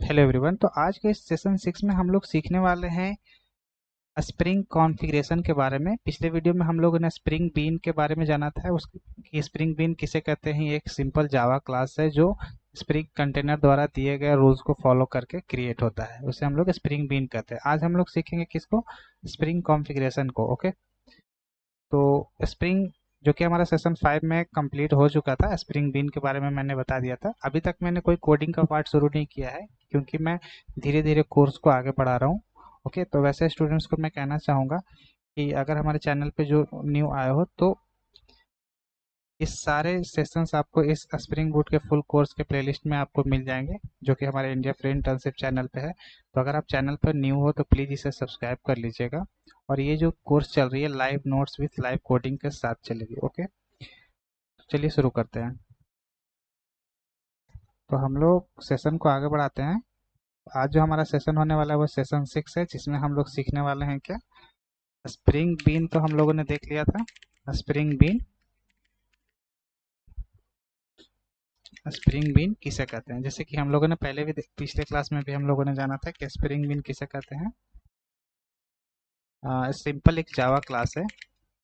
Hello everyone. तो आज के इस सेशन 6 में हम लोग सीखने वाले हैं स्प्रिंग कॉन्फ़िगरेशन के बारे में। पिछले वीडियो में हम लोगों ने स्प्रिंग बीन के बारे में जाना था। उसकी स्प्रिंग बीन किसे कहते हैं। एक सिंपल जावा क्लास है जो स्प्रिंग कंटेनर द्वारा दिए गए रूल्स को फॉलो करके क्रिएट होता है, उसे हम लोग स्प्रिंग बीन कहते हैं। आज हम लोग सीखेंगे किसको, स्प्रिंग कॉन्फ़िगरेशन को। ओके, तो स्प्रिंग जो कि हमारा सेशन 5 में कंप्लीट हो चुका था, स्प्रिंग बीन के बारे में मैंने बता दिया था। अभी तक मैंने कोई कोडिंग का पार्ट शुरू नहीं किया है क्योंकि मैं धीरे धीरे कोर्स को आगे बढ़ा रहा हूँ। ओके, तो वैसे स्टूडेंट्स को मैं कहना चाहूँगा कि अगर हमारे चैनल पे जो न्यू आए हो तो इस सारे सेशंस आपको इस स्प्रिंग बूट के फुल कोर्स के प्लेलिस्ट में आपको मिल जाएंगे, जो कि हमारे इंडिया फ्री इंटर्नशिप चैनल पे है। तो अगर आप चैनल पर न्यू हो तो प्लीज़ इसे सब्सक्राइब कर लीजिएगा। और ये जो कोर्स चल रही है live notes with live coding के साथ चलेगी। ओके, चलिए शुरू करते हैं। तो हम लोग सेशन को आगे बढ़ाते हैं। आज जो हमारा सेशन होने वाला है वो सेशन 6 है, जिसमें हम लोग सीखने वाले हैं क्या, स्प्रिंग बीन। तो हम लोगों ने देख लिया था स्प्रिंग बीन। स्प्रिंग बीन किसे कहते हैं, जैसे कि हम लोगों ने पहले भी पिछले क्लास में भी हम लोगों ने जाना था कि स्प्रिंग बीन किसे कहते हैं। सिंपल एक जावा क्लास है।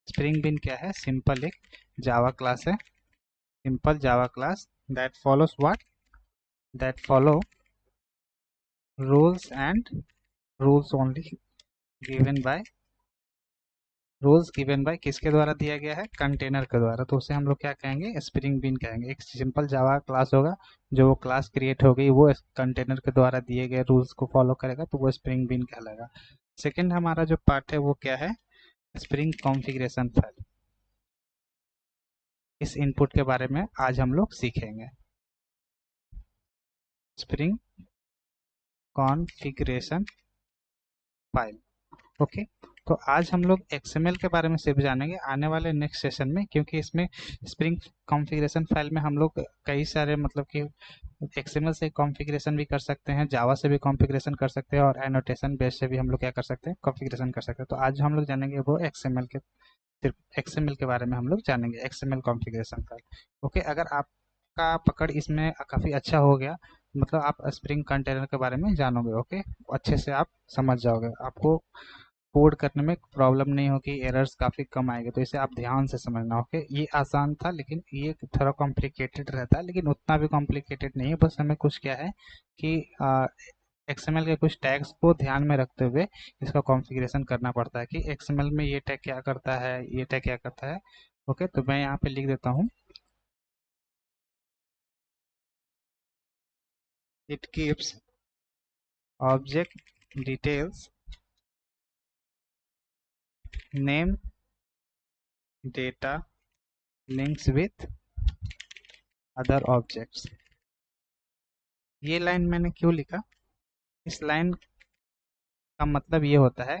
स्प्रिंग बीन क्या है, सिंपल एक जावा क्लास है। Simple Java class that follows what, that follow rules and rules only given by, rules given by किसके द्वारा दिया गया है, कंटेनर के द्वारा। तो उसे हम लोग क्या कहेंगे, स्प्रिंग बीन कहेंगे। एक सिंपल जावा क्लास होगा, जो वो क्लास क्रिएट हो गई वो कंटेनर के द्वारा दिए गए रूल्स को फॉलो करेगा, तो वो स्प्रिंग बीन कहलाएगा। सेकंड हमारा जो पार्ट है वो क्या है, स्प्रिंग कॉन्फ़िगरेशन फाइल। इस इनपुट के बारे में आज हम लोग सीखेंगे। Spring configuration file. ओके, तो आज हम लोग XML के बारे में सिर्फ जानेंगे आने वाले नेक्स्ट सेशन में, क्योंकि इसमें स्प्रिंग कॉन्फ़िगरेशन फाइल में हम लोग कई सारे मतलब कि XML से कॉन्फ़िगरेशन भी कर सकते हैं, जावा से भी कॉन्फ़िगरेशन कर सकते हैं, और एनोटेशन बेस से भी हम लोग क्या कर सकते हैं, कॉन्फ़िगरेशन कर सकते हैं। तो आज हम लोग जानेंगे वो XML के, सिर्फ XML के बारे में हम लोग जानेंगे, XML कॉन्फ़िगरेशन फाइल। ओके, अगर आपका पकड़ इसमें काफ़ी अच्छा हो गया, मतलब आप स्प्रिंग कंटेनर के बारे में जानोगे। ओके, अच्छे से आप समझ जाओगे, आपको कोड करने में प्रॉब्लम नहीं होगी, एरर्स काफ़ी कम आएंगे। तो इसे आप ध्यान से समझना। ओके, ये आसान था लेकिन ये थोड़ा कॉम्प्लिकेटेड रहता है, लेकिन उतना भी कॉम्प्लिकेटेड नहीं है। बस हमें कुछ क्या है कि XML के कुछ टैग्स को ध्यान में रखते हुए इसका कॉन्फ़िगरेशन करना पड़ता है कि XML में ये टैग क्या करता है, ये टैग क्या करता है। ओके, तो मैं यहाँ पे लिख देता हूँ, it keeps object details name data links with other objects. ये लाइन मैंने क्यों लिखा, इस लाइन का मतलब ये होता है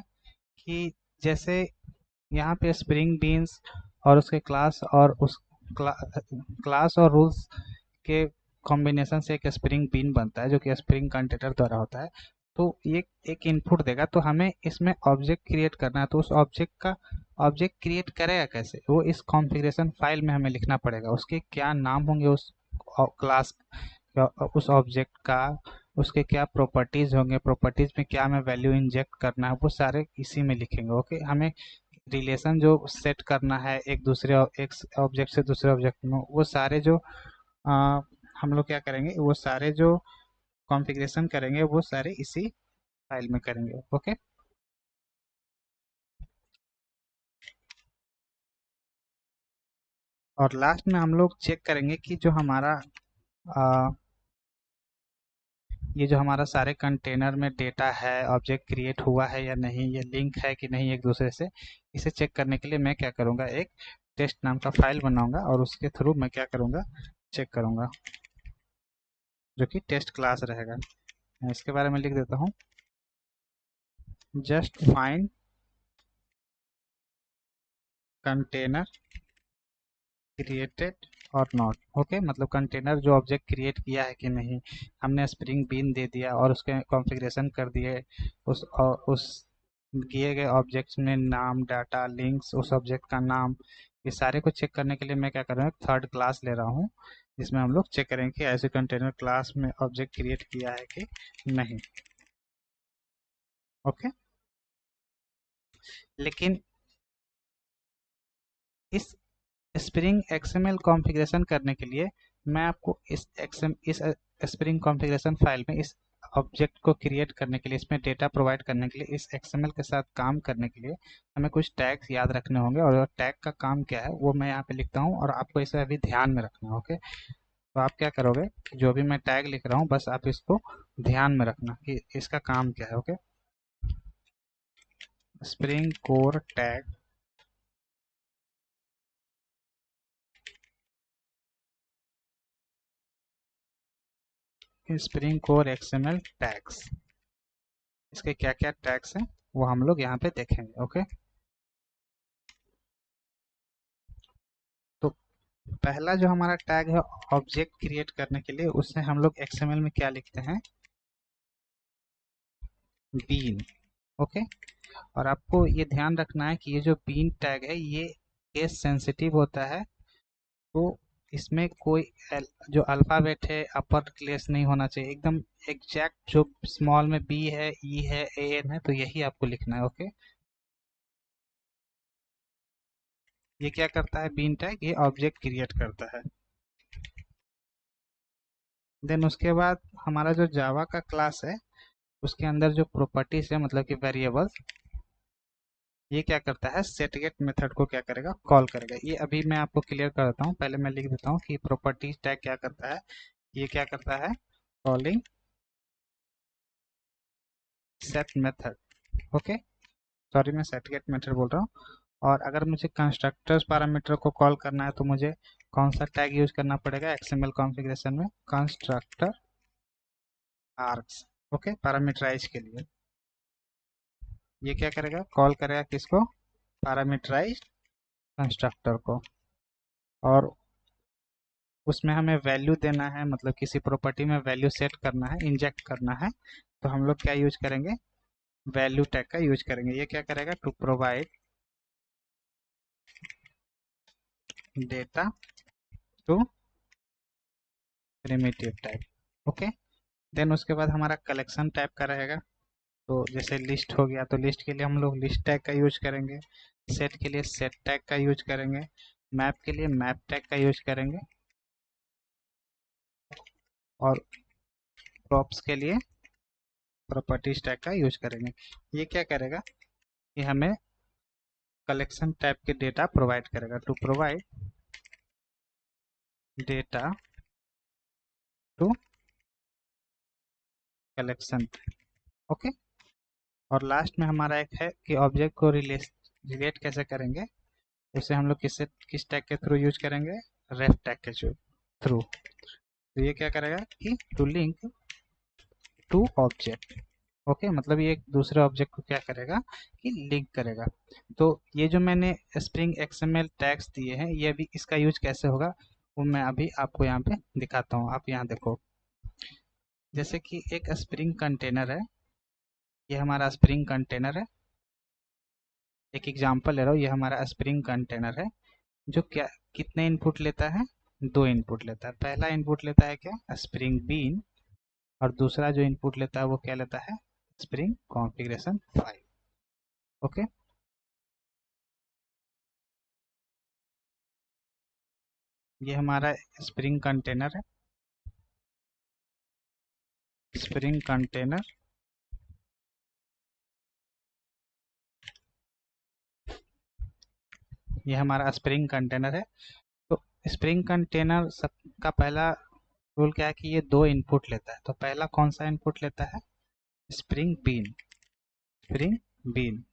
कि जैसे यहाँ पे स्प्रिंग बीन्स और उसके क्लास और उस क्लास और रूल्स के कॉम्बिनेशन से एक स्प्रिंग बीन बनता है, जो कि स्प्रिंग कंटेनर द्वारा होता है। तो ये एक इनपुट देगा, तो हमें इसमें ऑब्जेक्ट क्रिएट करना है। तो उस ऑब्जेक्ट का, ऑब्जेक्ट क्रिएट करेगा कैसे, वो इस कॉन्फ़िगरेशन फाइल में हमें लिखना पड़ेगा। उसके क्या नाम होंगे उस क्लास, उस ऑब्जेक्ट का, उसके क्या प्रॉपर्टीज होंगे, प्रॉपर्टीज में क्या हमें वैल्यू इंजेक्ट करना है, वो सारे इसी में लिखेंगे। ओके, हमें रिलेशन जो सेट करना है एक दूसरे एक ऑब्जेक्ट से दूसरे ऑब्जेक्ट में, वो सारे जो आ, हम लोग क्या करेंगे, वो सारे जो कॉन्फ़िगरेशन करेंगे वो सारे इसी फाइल में करेंगे। ओके, और लास्ट में हम लोग चेक करेंगे कि जो हमारा आ, ये जो हमारा सारे कंटेनर में डेटा है, ऑब्जेक्ट क्रिएट हुआ है या नहीं, ये लिंक है कि नहीं एक दूसरे से, इसे चेक करने के लिए मैं क्या करूँगा, एक टेस्ट नाम का फाइल बनाऊंगा और उसके थ्रू मैं क्या करूँगा, चेक करूँगा, जो कि टेस्ट क्लास रहेगा। मैं इसके बारे में लिख देता हूँ, जस्ट फाइंड कंटेनर क्रिएटेड और नॉट। ओके, मतलब कंटेनर जो ऑब्जेक्ट क्रिएट किया है कि नहीं, हमने स्प्रिंग बीन दे दिया और उसके कॉन्फ़िगरेशन कर दिए, उस दिए गए ऑब्जेक्ट्स में नाम, डाटा, लिंक्स, उस ऑब्जेक्ट का नाम, ये सारे को चेक करने के लिए मैं क्या कर रहा हूँ, थर्ड क्लास ले रहा हूँ, जिसमें हम लोग चेक करेंगे कि ऐसे कंटेनर क्लास में ऑब्जेक्ट क्रिएट किया है कि नहीं। ओके, लेकिन इस स्प्रिंग एक्सएमएल कॉन्फ़िगरेशन करने के लिए मैं आपको इस स्प्रिंग कॉन्फ़िगरेशन फाइल में इस ऑब्जेक्ट को क्रिएट करने के लिए, इसमें डेटा प्रोवाइड करने के लिए, इस एक्सएमएल के साथ काम करने के लिए हमें कुछ टैग्स याद रखने होंगे, और टैग का काम क्या है वो मैं यहाँ पे लिखता हूँ और आपको इसे अभी ध्यान में रखना है। ओके, तो आप क्या करोगे, जो भी मैं टैग लिख रहा हूँ बस आप इसको ध्यान में रखना कि इसका काम क्या है। Okay, spring core tag, spring core XML tags, इसके क्या क्या टैग्स हैं वो हम लोग यहाँ पे देखेंगे। ओके, तो पहला जो हमारा टैग है ऑब्जेक्ट क्रिएट करने के लिए, उससे हम लोग एक्सएमएल में क्या लिखते हैं, बीन। ओके, और आपको ये ध्यान रखना है कि ये जो बीन टैग है ये केस सेंसिटिव होता है, तो इसमें कोई जो अल्फाबेट है अपर केस नहीं होना चाहिए, एकदम एग्जैक्ट जो स्मॉल में बी है, ई है, ए एन है, तो यही आपको लिखना है। ओके, ये क्या करता है बीन टैग, ये ऑब्जेक्ट क्रिएट करता है। देन उसके बाद हमारा जो जावा का क्लास है उसके अंदर जो प्रॉपर्टीज है, मतलब कि वेरिएबल्स, ये क्या करता है, सेट गेट मेथड को क्या करेगा, कॉल करेगा। ये अभी मैं आपको क्लियर कर देता हूँ, पहले मैं लिख देता हूँ कि प्रॉपर्टीज टैग क्या करता है। ये क्या करता है, calling set method. Okay, sorry मैं सेट गेट मेथड बोल रहा हूँ। और अगर मुझे कंस्ट्रक्टर्स पैरामीटर को कॉल करना है तो मुझे कौन सा टैग यूज करना पड़ेगा एक्सएमएल कॉन्फ़िगरेशन में, कंस्ट्रक्टर आर्क्स। ओके, पैरामीटराइज के लिए ये क्या करेगा, कॉल करेगा किसको, पैरामीटराइज कंस्ट्रक्टर को, और उसमें हमें वैल्यू देना है, मतलब किसी प्रॉपर्टी में वैल्यू सेट करना है, इंजेक्ट करना है, तो हम लोग क्या यूज करेंगे, वैल्यू टैग का यूज करेंगे। ये क्या करेगा, to provide data to primitive type. Okay, then उसके बाद हमारा कलेक्शन टाइप का रहेगा, तो जैसे लिस्ट हो गया तो लिस्ट के लिए हम लोग लिस्ट टैग का यूज करेंगे, सेट के लिए सेट टैग का यूज करेंगे, मैप के लिए मैप टैग का यूज करेंगे, और प्रॉप्स के लिए प्रॉपर्टीज टैग का यूज करेंगे। ये क्या करेगा, ये हमें कलेक्शन टाइप के डेटा प्रोवाइड करेगा, to provide data to collection. Okay, और लास्ट में हमारा एक है कि ऑब्जेक्ट को रिलेट कैसे करेंगे, उसे हम लोग किस टैग के थ्रू यूज करेंगे, रेफ टैग के थ्रू। तो ये क्या करेगा कि to link to object. Okay, मतलब ये एक दूसरे ऑब्जेक्ट को क्या करेगा कि लिंक करेगा। तो ये जो मैंने स्प्रिंग एक्सएमएल टैग्स दिए हैं, ये अभी इसका यूज कैसे होगा वो मैं अभी आपको यहाँ पे दिखाता हूँ। आप यहाँ देखो, जैसे कि एक स्प्रिंग कंटेनर है, ये हमारा स्प्रिंग कंटेनर है, एक एग्जांपल ले रहा हूँ, ये हमारा स्प्रिंग कंटेनर है जो क्या कितने इनपुट लेता है, दो इनपुट लेता है। पहला इनपुट लेता है क्या, स्प्रिंग बीन, और दूसरा जो इनपुट लेता है वो क्या लेता है, स्प्रिंग कॉन्फ़िगरेशन फाइल। ओके, ये हमारा स्प्रिंग कंटेनर है, स्प्रिंग कंटेनर, ये हमारा स्प्रिंग कंटेनर है। तो स्प्रिंग कंटेनर सबका पहला रूल क्या है कि ये दो इनपुट लेता है। तो पहला कौन सा इनपुट लेता है, Spring bean, Spring bean,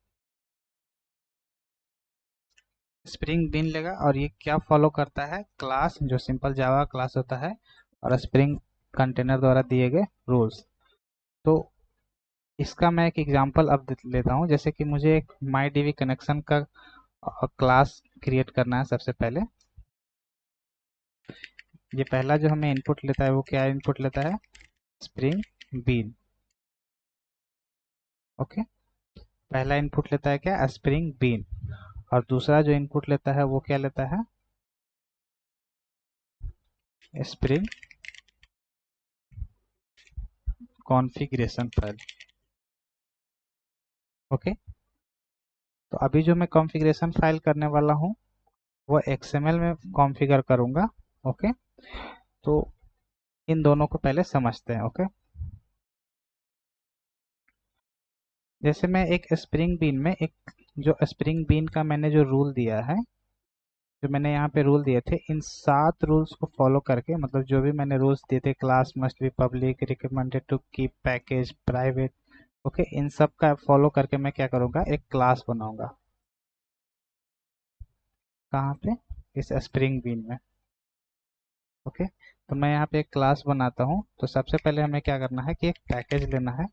Spring bean लेगा, और ये क्या फॉलो करता है, क्लास जो सिंपल जावा क्लास होता है और स्प्रिंग कंटेनर द्वारा दिए गए रूल्स। तो इसका मैं एक एग्जांपल अब लेता हूँ, जैसे कि मुझे एक माई डीबी कनेक्शन का क्लास क्रिएट करना है। सबसे पहले ये पहला जो हमें इनपुट लेता है वो क्या इनपुट लेता है, स्प्रिंग बीन। ओके, पहला इनपुट लेता है क्या, स्प्रिंग बीन, और दूसरा जो इनपुट लेता है वो क्या लेता है, स्प्रिंग कॉन्फ़िगरेशन फाइल। ओके, तो अभी जो मैं कॉन्फ़िगरेशन फाइल करने वाला हूँ वो XML में कॉन्फ़िगर करूँगा। ओके, तो इन दोनों को पहले समझते हैं। ओके, जैसे मैं एक स्प्रिंग बीन में एक जो स्प्रिंग बीन का मैंने जो रूल दिया है, जो मैंने यहाँ पे रूल दिए थे, इन 7 रूल्स को फॉलो करके, मतलब जो भी मैंने रूल्स दिए थे, class must be public, recommended to keep package private, okay, इन सब का फॉलो करके मैं क्या करूँगा, एक क्लास बनाऊंगा। कहाँ पे? इस स्प्रिंग बीन में। ओके, तो मैं यहाँ पे एक क्लास बनाता हूँ। तो सबसे पहले हमें क्या करना है कि एक पैकेज लेना है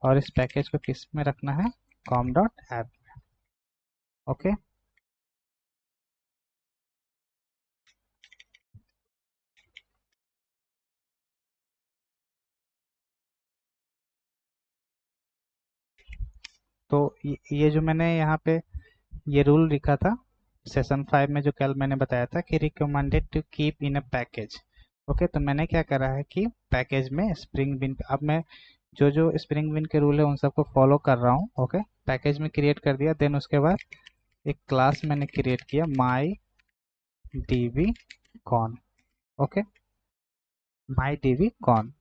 और इस पैकेज को किस में रखना है, com डॉट ऐप। ओके, तो ये जो मैंने यहाँ पे ये रूल लिखा था सेशन 5 में, जो कल मैंने बताया था कि recommended to keep in a package. Okay, तो मैंने क्या करा है कि पैकेज में स्प्रिंग बिन, अब मैं जो जो स्प्रिंग बिन के रूल है उन सबको फॉलो कर रहा हूँ। ओके, पैकेज में क्रिएट कर दिया। देन उसके बाद एक क्लास मैंने क्रिएट किया my DB cone. Okay, my DB cone.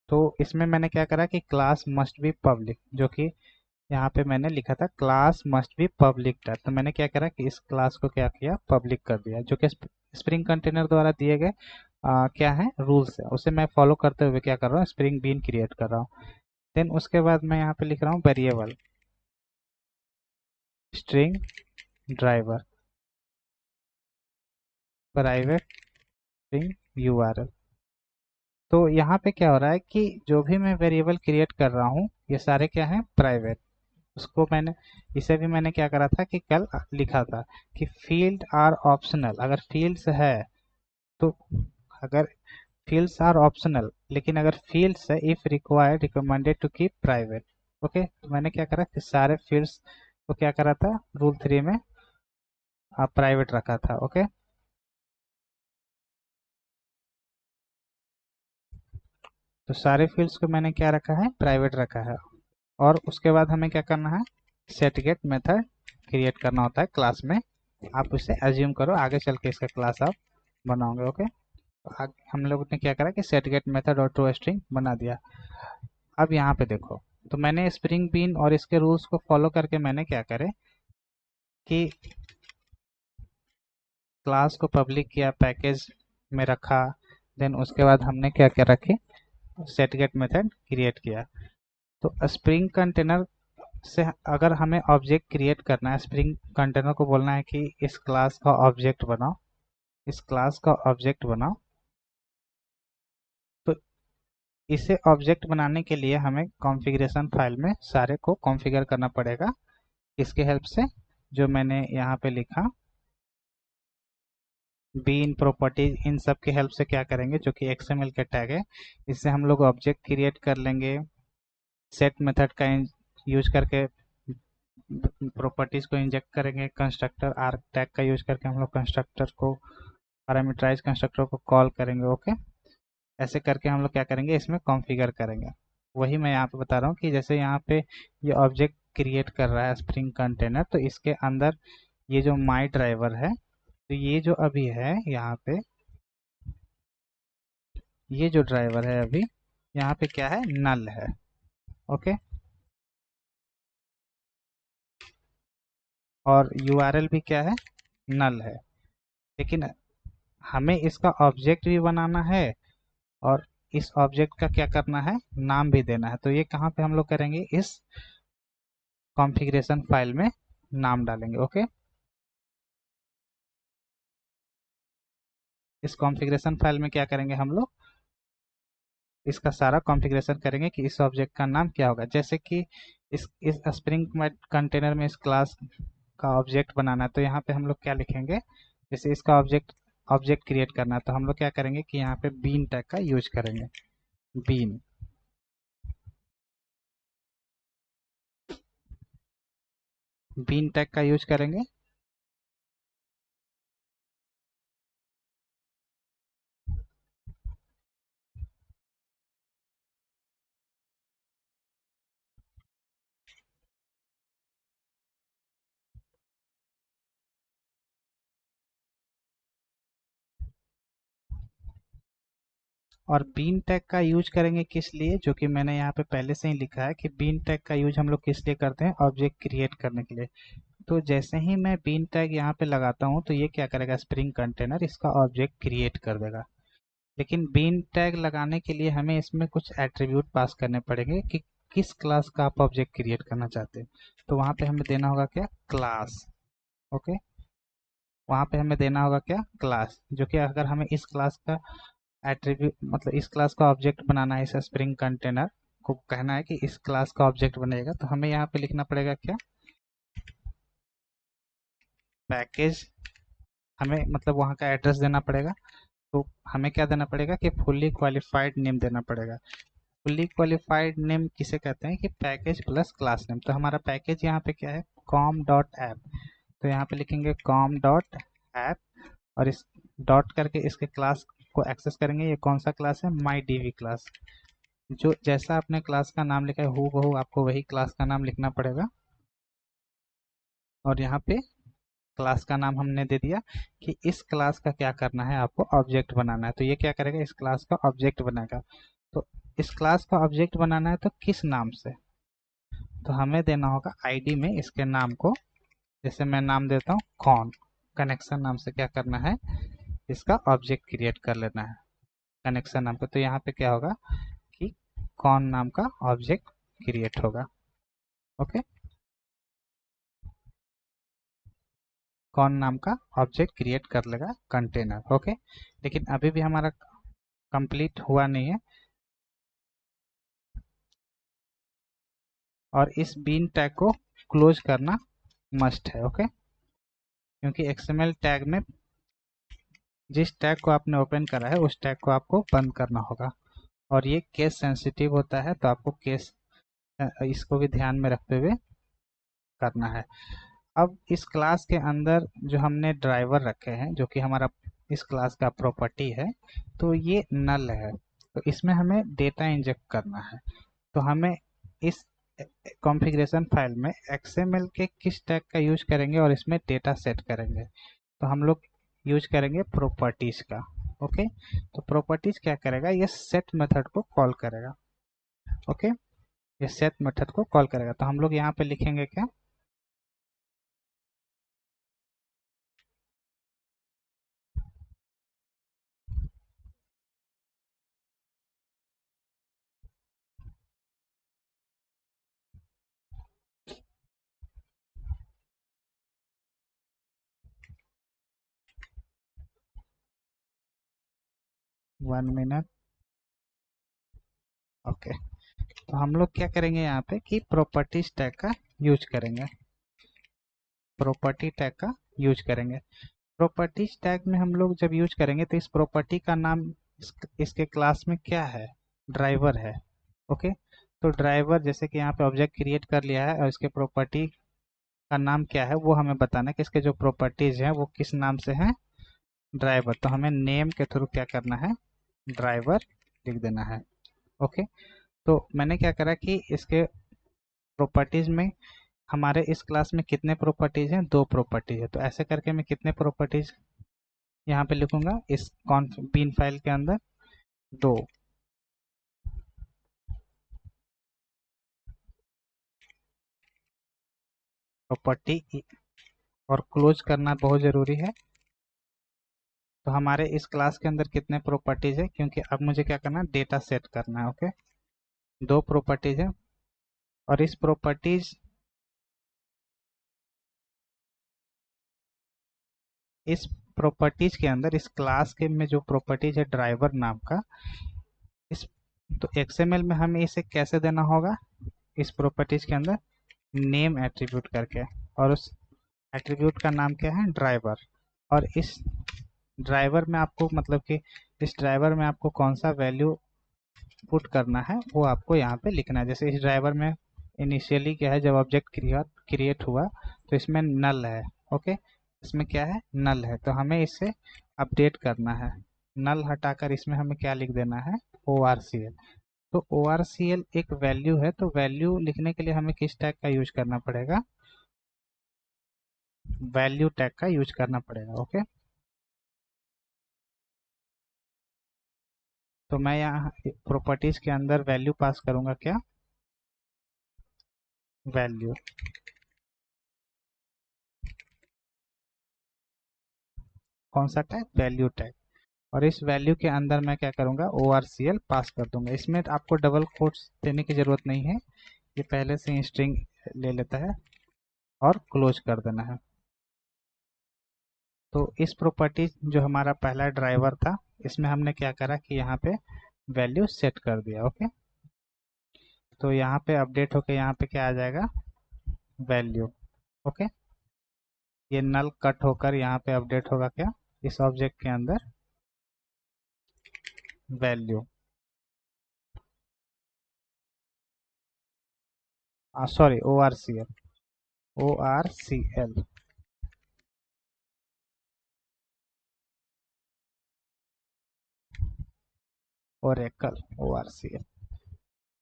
तो इसमें मैंने क्या करा कि क्लास मस्ट बी पब्लिक, जो कि यहाँ पे मैंने लिखा था class must be public type, तो मैंने क्या करा कि इस क्लास को क्या किया, पब्लिक कर दिया, जो कि स्प्रिंग कंटेनर द्वारा दिए गए क्या है, रूल्स है, उसे मैं फॉलो करते हुए क्या कर रहा हूँ, स्प्रिंग बीन क्रिएट कर रहा हूँ। देन उसके बाद मैं यहाँ पे लिख रहा हूँ variable string driver private string URL. तो यहाँ पे क्या हो रहा है कि जो भी मैं वेरिएबल क्रिएट कर रहा हूँ ये सारे क्या है, प्राइवेट। उसको मैंने, इसे भी मैंने क्या करा था कि कल लिखा था कि फील्ड आर ऑप्शनल, अगर फील्ड्स है तो, अगर फील्ड्स आर ऑप्शनल, लेकिन अगर फील्ड्स है if required recommended to keep private. Okay, तो मैंने क्या करा कि सारे फील्ड्स को क्या करा था, रूल 3 में प्राइवेट रखा था। ओके, तो सारे फील्ड्स को मैंने क्या रखा है, प्राइवेट रखा है। और उसके बाद हमें क्या करना है, सेट गेट मेथड क्रिएट करना होता है क्लास में। आप उसे एज्यूम करो, आगे चल के इसका क्लास आप बनाओगे। ओके, हम लोग ने क्या करा कि सेट गेट मेथड और टू स्ट्रिंग बना दिया। अब यहाँ पे देखो, तो मैंने स्प्रिंग बीन और इसके रूल्स को फॉलो करके मैंने क्या करे कि क्लास को पब्लिक किया, पैकेज में रखा। देन उसके बाद हमने क्या क्या रखे, सेट गेट मेथड क्रिएट किया। तो स्प्रिंग कंटेनर से अगर हमें ऑब्जेक्ट क्रिएट करना है, स्प्रिंग कंटेनर को बोलना है कि इस क्लास का ऑब्जेक्ट बनाओ, इस क्लास का ऑब्जेक्ट बनाओ। तो इसे ऑब्जेक्ट बनाने के लिए हमें कॉन्फ़िगरेशन फाइल में सारे को कॉन्फ़िगर करना पड़ेगा। इसके हेल्प से, जो मैंने यहाँ पे लिखा बीन प्रॉपर्टीज, इन सब के हेल्प से क्या करेंगे, जो कि XML के टैग है, इससे हम लोग ऑब्जेक्ट क्रिएट कर लेंगे। सेट मेथड का यूज करके प्रॉपर्टीज को इंजेक्ट करेंगे। कंस्ट्रक्टर आर्क टैग का यूज करके हम लोग कंस्ट्रक्टर को, पैरामीटराइज कंस्ट्रक्टर को कॉल करेंगे। ओके, ऐसे करके हम लोग क्या करेंगे, इसमें कॉन्फ़िगर करेंगे। वही मैं यहाँ पे बता रहा हूँ कि जैसे यहाँ पे ये ऑब्जेक्ट क्रिएट कर रहा है स्प्रिंग कंटेनर, तो इसके अंदर ये जो माई ड्राइवर है, तो ये जो अभी है यहाँ पे, ये जो ड्राइवर है अभी यहाँ पे क्या है, नल है। ओके, और यूआरएल भी क्या है, नल है। लेकिन हमें इसका ऑब्जेक्ट भी बनाना है और इस ऑब्जेक्ट का क्या करना है, नाम भी देना है। तो ये कहाँ पे हम लोग करेंगे, इस कॉन्फ़िगरेशन फाइल में नाम डालेंगे। ओके, इस कॉन्फ़िगरेशन फाइल में क्या करेंगे हम लोग, इसका सारा कॉन्फ़िगरेशन करेंगे कि इस ऑब्जेक्ट का नाम क्या होगा। जैसे कि इस स्प्रिंग कंटेनर में इस क्लास का ऑब्जेक्ट बनाना है, तो यहाँ पे हम लोग क्या लिखेंगे, जैसे इसका ऑब्जेक्ट ऑब्जेक्ट क्रिएट करना है, तो हम लोग क्या करेंगे कि यहाँ पे बीन टैग का यूज करेंगे। बीन, बीन टैग का यूज करेंगे। और बीन टैग का यूज करेंगे किस लिए, जो कि मैंने यहाँ पे पहले से ही लिखा है कि बीन टैग का यूज हम लोग किस लिए करते हैं, ऑब्जेक्ट क्रिएट करने के लिए। तो जैसे ही मैं बीन टैग यहाँ पे लगाता हूँ तो ये क्या करेगा, स्प्रिंग कंटेनर इसका ऑब्जेक्ट क्रिएट कर देगा। लेकिन बीन टैग लगाने के लिए हमें इसमें कुछ एट्रीब्यूट पास करने पड़ेंगे कि किस क्लास का आप ऑब्जेक्ट क्रिएट करना चाहते हैं। तो वहाँ पे हमें देना होगा क्या, क्लास। ओके, वहाँ पे हमें देना होगा क्या, क्लास, जो कि अगर हमें इस क्लास का एट्रीब्यूट मतलब इस क्लास का ऑब्जेक्ट बनाना है, इस स्प्रिंग कंटेनर को कहना है कि इस क्लास का ऑब्जेक्ट बनेगा, तो हमें यहाँ पे लिखना पड़ेगा क्या, पैकेज। हमें मतलब वहाँ का एड्रेस देना पड़ेगा। तो हमें क्या देना पड़ेगा कि फुल्ली क्वालिफाइड नेम देना पड़ेगा। फुल्ली क्वालिफाइड नेम किसे कहते हैं कि पैकेज प्लस क्लास नेम। तो हमारा पैकेज यहाँ पे क्या है, कॉम डॉट ऐप। तो यहाँ पे लिखेंगे कॉम डॉट ऐप और इस डॉट करके इसके क्लास को एक्सेस करेंगे। ये कौन सा क्लास है, माई डीवी क्लास। जो जैसा आपने क्लास का नाम लिखा है हूबहू आपको वही क्लास का नाम लिखना पड़ेगा। और यहाँ पे क्लास का नाम हमने दे दिया कि इस क्लास का क्या करना है, आपको ऑब्जेक्ट बनाना है। तो ये क्या करेगा, इस क्लास का ऑब्जेक्ट बनाएगा। तो इस क्लास का ऑब्जेक्ट बनाना है तो किस नाम से, तो हमें देना होगा आईडी में इसके नाम को। जैसे मैं नाम देता हूँ कॉन, कनेक्शन नाम से क्या करना है, इसका ऑब्जेक्ट क्रिएट कर लेना है कनेक्शन नाम को। तो यहाँ पे क्या होगा कि कॉन नाम का ऑब्जेक्ट क्रिएट होगा। ओके, कौन नाम का ऑब्जेक्ट क्रिएट कर लेगा कंटेनर। ओके, लेकिन अभी भी हमारा कंप्लीट हुआ नहीं है और इस बीन टैग को क्लोज करना मस्ट है। ओके, क्योंकि एक्सएमएल टैग में जिस टैग को आपने ओपन करा है उस टैग को आपको बंद करना होगा और ये केस सेंसिटिव होता है, तो आपको केस इसको भी ध्यान में रखते हुए करना है। अब इस क्लास के अंदर जो हमने ड्राइवर रखे हैं जो कि हमारा इस क्लास का प्रॉपर्टी है, तो ये नल है। तो इसमें हमें डेटा इंजेक्ट करना है। तो हमें इस कॉन्फ़िगरेशन फाइल में एक्सएमएल के किस टैग का यूज करेंगे और इसमें डेटा सेट करेंगे। तो हम लोग यूज करेंगे प्रॉपर्टीज का। ओके, तो प्रॉपर्टीज क्या करेगा, ये सेट मेथड को कॉल करेगा। ओके, ये सेट मेथड को कॉल करेगा। तो हम लोग यहाँ पे लिखेंगे क्या, वन मिनट। ओके, तो हम लोग क्या करेंगे यहाँ पे कि प्रॉपर्टीज टैग का यूज करेंगे, प्रॉपर्टी टैग का यूज करेंगे। प्रॉपर्टीज टैग में हम लोग जब यूज करेंगे तो इस प्रॉपर्टी का नाम इसके क्लास में क्या है, ड्राइवर है। ओके, तो ड्राइवर जैसे कि यहाँ पे ऑब्जेक्ट क्रिएट कर लिया है और इसके प्रॉपर्टी का नाम क्या है वो हमें बताना है कि इसके जो प्रॉपर्टीज हैं वो किस नाम से हैं, ड्राइवर। तो हमें नेम के थ्रू क्या करना है, ड्राइवर लिख देना है। ओके, तो मैंने क्या करा कि इसके प्रॉपर्टीज में हमारे इस क्लास में कितने प्रॉपर्टीज हैं, दो प्रॉपर्टीज है। तो ऐसे करके मैं कितने प्रॉपर्टीज यहाँ पे लिखूंगा इस बीन फाइल के अंदर, दो। प्रॉपर्टी और क्लोज करना बहुत ज़रूरी है। तो हमारे इस क्लास के अंदर कितने प्रॉपर्टीज है, क्योंकि अब मुझे क्या करना है, डेटा सेट करना है। ओके, दो प्रॉपर्टीज है और इस प्रॉपर्टीज के अंदर इस क्लास के में जो प्रॉपर्टीज है ड्राइवर नाम का, इस तो एक्सएमएल में हमें इसे कैसे देना होगा, इस प्रॉपर्टीज के अंदर नेम एट्रीब्यूट करके, और उस एट्रीब्यूट का नाम क्या है, ड्राइवर। और इस ड्राइवर में आपको मतलब कि इस ड्राइवर में आपको कौन सा वैल्यू पुट करना है वो आपको यहाँ पे लिखना है। जैसे इस ड्राइवर में इनिशियली क्या है, जब ऑब्जेक्ट क्रिएट हुआ तो इसमें नल है। ओके, इसमें क्या है, नल है। तो हमें इसे अपडेट करना है, नल हटाकर इसमें हमें क्या लिख देना है, ओ आर सी एल। तो ओ आर सी एल एक वैल्यू है, तो वैल्यू लिखने के लिए हमें किस टैग का यूज करना पड़ेगा, वैल्यू टैग का यूज करना पड़ेगा। ओके, तो मैं यहाँ प्रॉपर्टीज के अंदर वैल्यू पास करूंगा, क्या वैल्यू, कौन सा टैग, वैल्यू टैग। और इस वैल्यू के अंदर मैं क्या करूंगा, ORCL पास कर दूंगा। इसमें आपको डबल कोट्स देने की जरूरत नहीं है, ये पहले से ही स्ट्रिंग ले लेता है और क्लोज कर देना है। तो इस प्रॉपर्टी जो हमारा पहला ड्राइवर था, इसमें हमने क्या करा कि यहाँ पे वैल्यू सेट कर दिया। ओके, तो यहाँ पे अपडेट होके यहाँ पे क्या आ जाएगा, वैल्यू। ओके, ये नल कट होकर यहाँ पे अपडेट होगा क्या, इस ऑब्जेक्ट के अंदर value, sorry ORCL Oracle ORCL।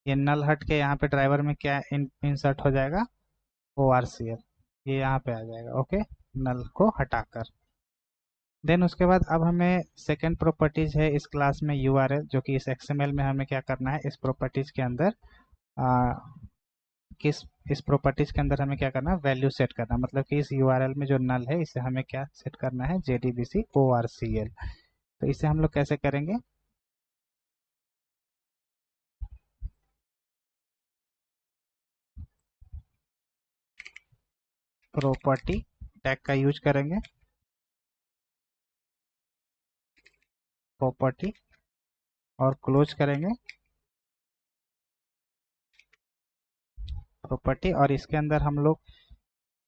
ये नल हट के यहाँ पे ड्राइवर में क्या इंसर्ट हो जाएगा, ORCL, ये यहाँ पे आ जाएगा। ओके, नल को हटाकर। देन उसके बाद अब हमें सेकेंड प्रॉपर्टीज है इस क्लास में URL, जो कि इस XML में हमें क्या करना है, इस प्रॉपर्टीज के अंदर आ, इस प्रॉपर्टीज के अंदर हमें क्या करना है, वैल्यू सेट करना। मतलब कि इस URL में जो नल है इसे हमें क्या सेट करना है, JDBC ORCL। तो इसे हम लोग कैसे करेंगे, प्रॉपर्टी टैग का यूज करेंगे, प्रॉपर्टी और क्लोज करेंगे प्रॉपर्टी। और इसके अंदर हम लोग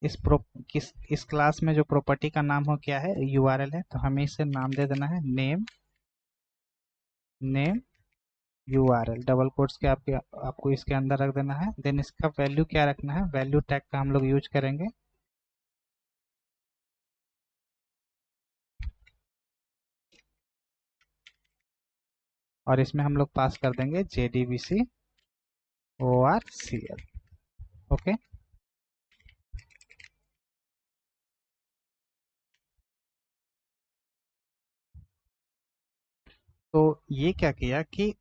इस क्लास में जो प्रॉपर्टी का नाम हो क्या है, URL है, तो हमें इसे नाम दे देना है नेम URL, डबल कोट्स के आपको इसके अंदर रख देना है। देन इसका वैल्यू क्या रखना है, वैल्यू टैग का हम लोग यूज करेंगे। और इसमें हम लोग पास कर देंगे JDBC ORCL। ओके, तो ये क्या किया कि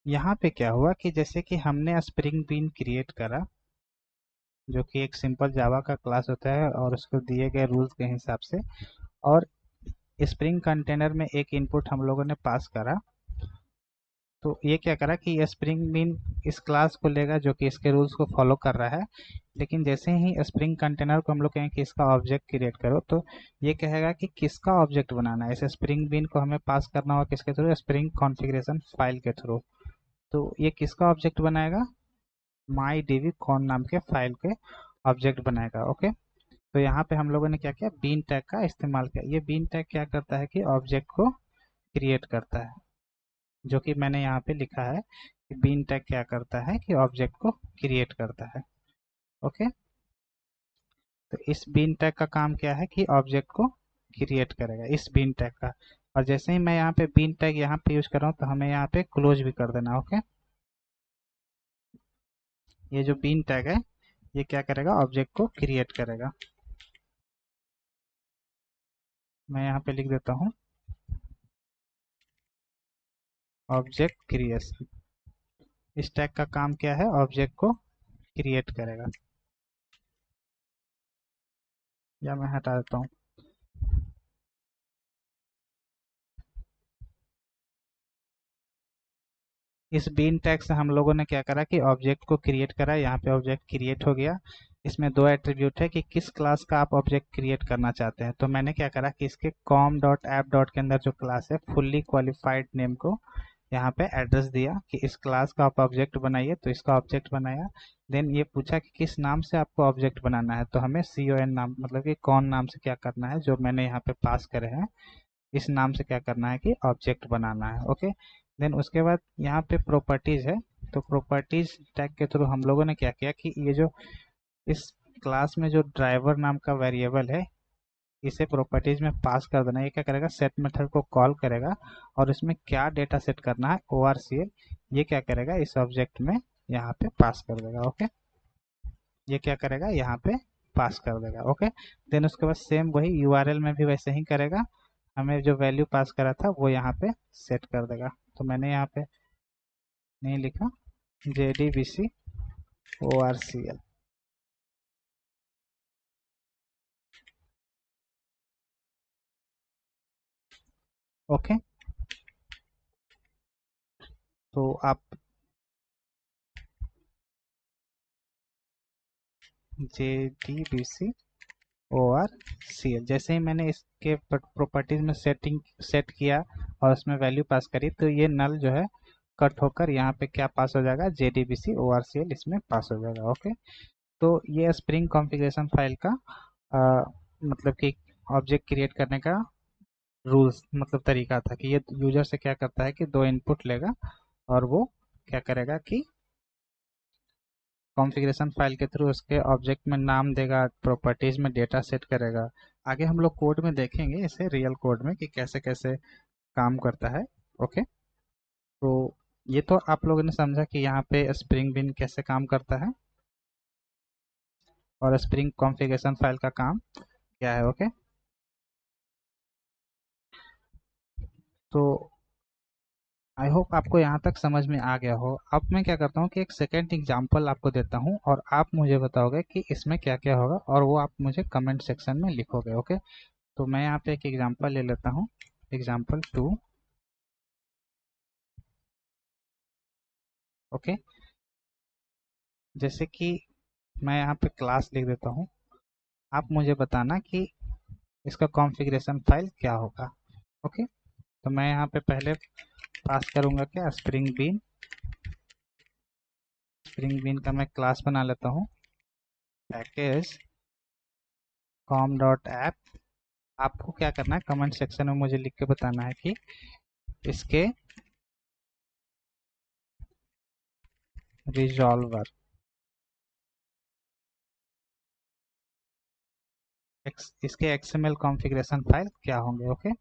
यहाँ पे क्या हुआ कि जैसे कि हमने स्प्रिंग बीन क्रिएट करा, जो कि एक सिंपल जावा का क्लास होता है और उसको दिए गए रूल्स के हिसाब से, और स्प्रिंग कंटेनर में एक इनपुट हम लोगों ने पास करा। तो ये क्या करा कि स्प्रिंग बीन इस क्लास को लेगा जो कि इसके रूल्स को फॉलो कर रहा है। लेकिन जैसे ही स्प्रिंग कंटेनर को हम लोग कहें कि इसका ऑब्जेक्ट क्रिएट करो, तो ये कहेगा कि किसका ऑब्जेक्ट बनाना है। इस स्प्रिंग बीन को हमें पास करना होगा किसके थ्रू, स्प्रिंग कॉन्फ़िगरेशन फाइल के थ्रू। तो ये किसका ऑब्जेक्ट बनाएगा, mydb-con नाम के फाइल के ऑब्जेक्ट बनाएगा। ओके, तो यहाँ पे हम लोगों ने क्या किया, बीन टैग का इस्तेमाल किया। ये बीन टैग क्या करता है कि ऑब्जेक्ट को क्रिएट करता है, जो कि मैंने यहाँ पे लिखा है कि बीन टैग क्या करता है कि ऑब्जेक्ट को क्रिएट करता है। ओके, तो इस बीन टैग का काम क्या है कि ऑब्जेक्ट को क्रिएट करेगा, इस बीन टैग का। और जैसे ही मैं यहाँ पे बीन टैग यहाँ पे यूज कर रहा हूँ, तो हमें यहाँ पे क्लोज भी कर देना। ओके, ये जो बीन टैग है ये क्या करेगा, ऑब्जेक्ट को क्रिएट करेगा। मैं यहाँ पे लिख देता हूँ ऑब्जेक्ट क्रिएशन। इस टैग का काम क्या है, ऑब्जेक्ट को क्रिएट करेगा। या मैं हटा देता हूँ। इस बीन टैग से हम लोगों ने क्या करा कि ऑब्जेक्ट को क्रिएट करा। यहाँ पे ऑब्जेक्ट क्रिएट हो गया। इसमें दो एट्रीब्यूट है कि किस क्लास का आप ऑब्जेक्ट क्रिएट करना चाहते हैं। तो मैंने क्या करा कि इसके com.app के अंदर जो क्लास है फुल्ली क्वालिफाइड नेम को यहाँ पे एड्रेस दिया कि इस क्लास का आप ऑब्जेक्ट बनाइए। तो इसका ऑब्जेक्ट बनाया। देन ये पूछा कि किस नाम से आपको ऑब्जेक्ट बनाना है, तो हमें con नाम, मतलब कि कौन नाम से क्या करना है, जो मैंने यहाँ पे पास करे हैं इस नाम से क्या करना है कि ऑब्जेक्ट बनाना है। ओके, देन उसके बाद यहाँ पे प्रॉपर्टीज है। तो प्रॉपर्टीज टैग के थ्रू हम लोगों ने क्या किया कि ये जो इस क्लास में जो ड्राइवर नाम का वेरिएबल है, इसे प्रॉपर्टीज में पास कर देना। ये क्या करेगा, सेट मेथड को कॉल करेगा और इसमें क्या डेटा सेट करना है ORCL, ये क्या करेगा इस ऑब्जेक्ट में यहाँ पे पास कर देगा। ओके, ये क्या करेगा यहाँ पे पास कर देगा। ओके, देन उसके बाद सेम वही URL में भी वैसे ही करेगा, हमें जो वैल्यू पास करा था वो यहाँ पे सेट कर देगा। तो मैंने यहाँ पे नहीं लिखा JDBC ORCL। ओके, तो आप JDBC ORCL जैसे ही मैंने इसके प्रॉपर्टीज में सेट किया और उसमें वैल्यू पास करी, तो ये नल जो है कट होकर यहाँ पे क्या पास हो जाएगा, JDBC ORCL इसमें पास हो जाएगा। ओके, तो ये स्प्रिंग कॉन्फ़िगरेशन फाइल का मतलब कि ऑब्जेक्ट क्रिएट करने का रूल्स मतलब तरीका था कि ये यूजर से क्या करता है कि दो इनपुट लेगा और वो क्या करेगा कि कॉन्फ़िगरेशन फाइल के थ्रू उसके ऑब्जेक्ट में नाम देगा, प्रॉपर्टीज में डेटा सेट करेगा। आगे हम लोग कोड में देखेंगे इसे रियल कोड में कि कैसे कैसे काम करता है। ओके, तो ये तो आप लोगों ने समझा कि यहाँ पे स्प्रिंग बिन कैसे काम करता है और स्प्रिंग कॉन्फ़िगरेशन फाइल का काम क्या है। ओके, तो आई होप आपको यहाँ तक समझ में आ गया हो। अब मैं क्या करता हूँ कि एक सेकेंड एग्जांपल आपको देता हूँ और आप मुझे बताओगे कि इसमें क्या क्या होगा और वो आप मुझे कमेंट सेक्शन में लिखोगे। ओके, तो मैं यहाँ पे एक एग्जांपल ले लेता हूँ, एग्जांपल 2। ओके, जैसे कि मैं यहाँ पे क्लास लिख देता हूँ, आप मुझे बताना कि इसका कॉन्फ़िगरेशन फाइल क्या होगा। ओके, तो मैं यहाँ पे पहले पास करूँगा क्या, स्प्रिंग बीन का मैं क्लास बना लेता हूँ, पैकेज com.app। आपको क्या करना है, कमेंट सेक्शन में मुझे लिख के बताना है कि इसके रिजॉल्वर इसके XML कॉन्फ़िगरेशन फाइल क्या होंगे। Okay,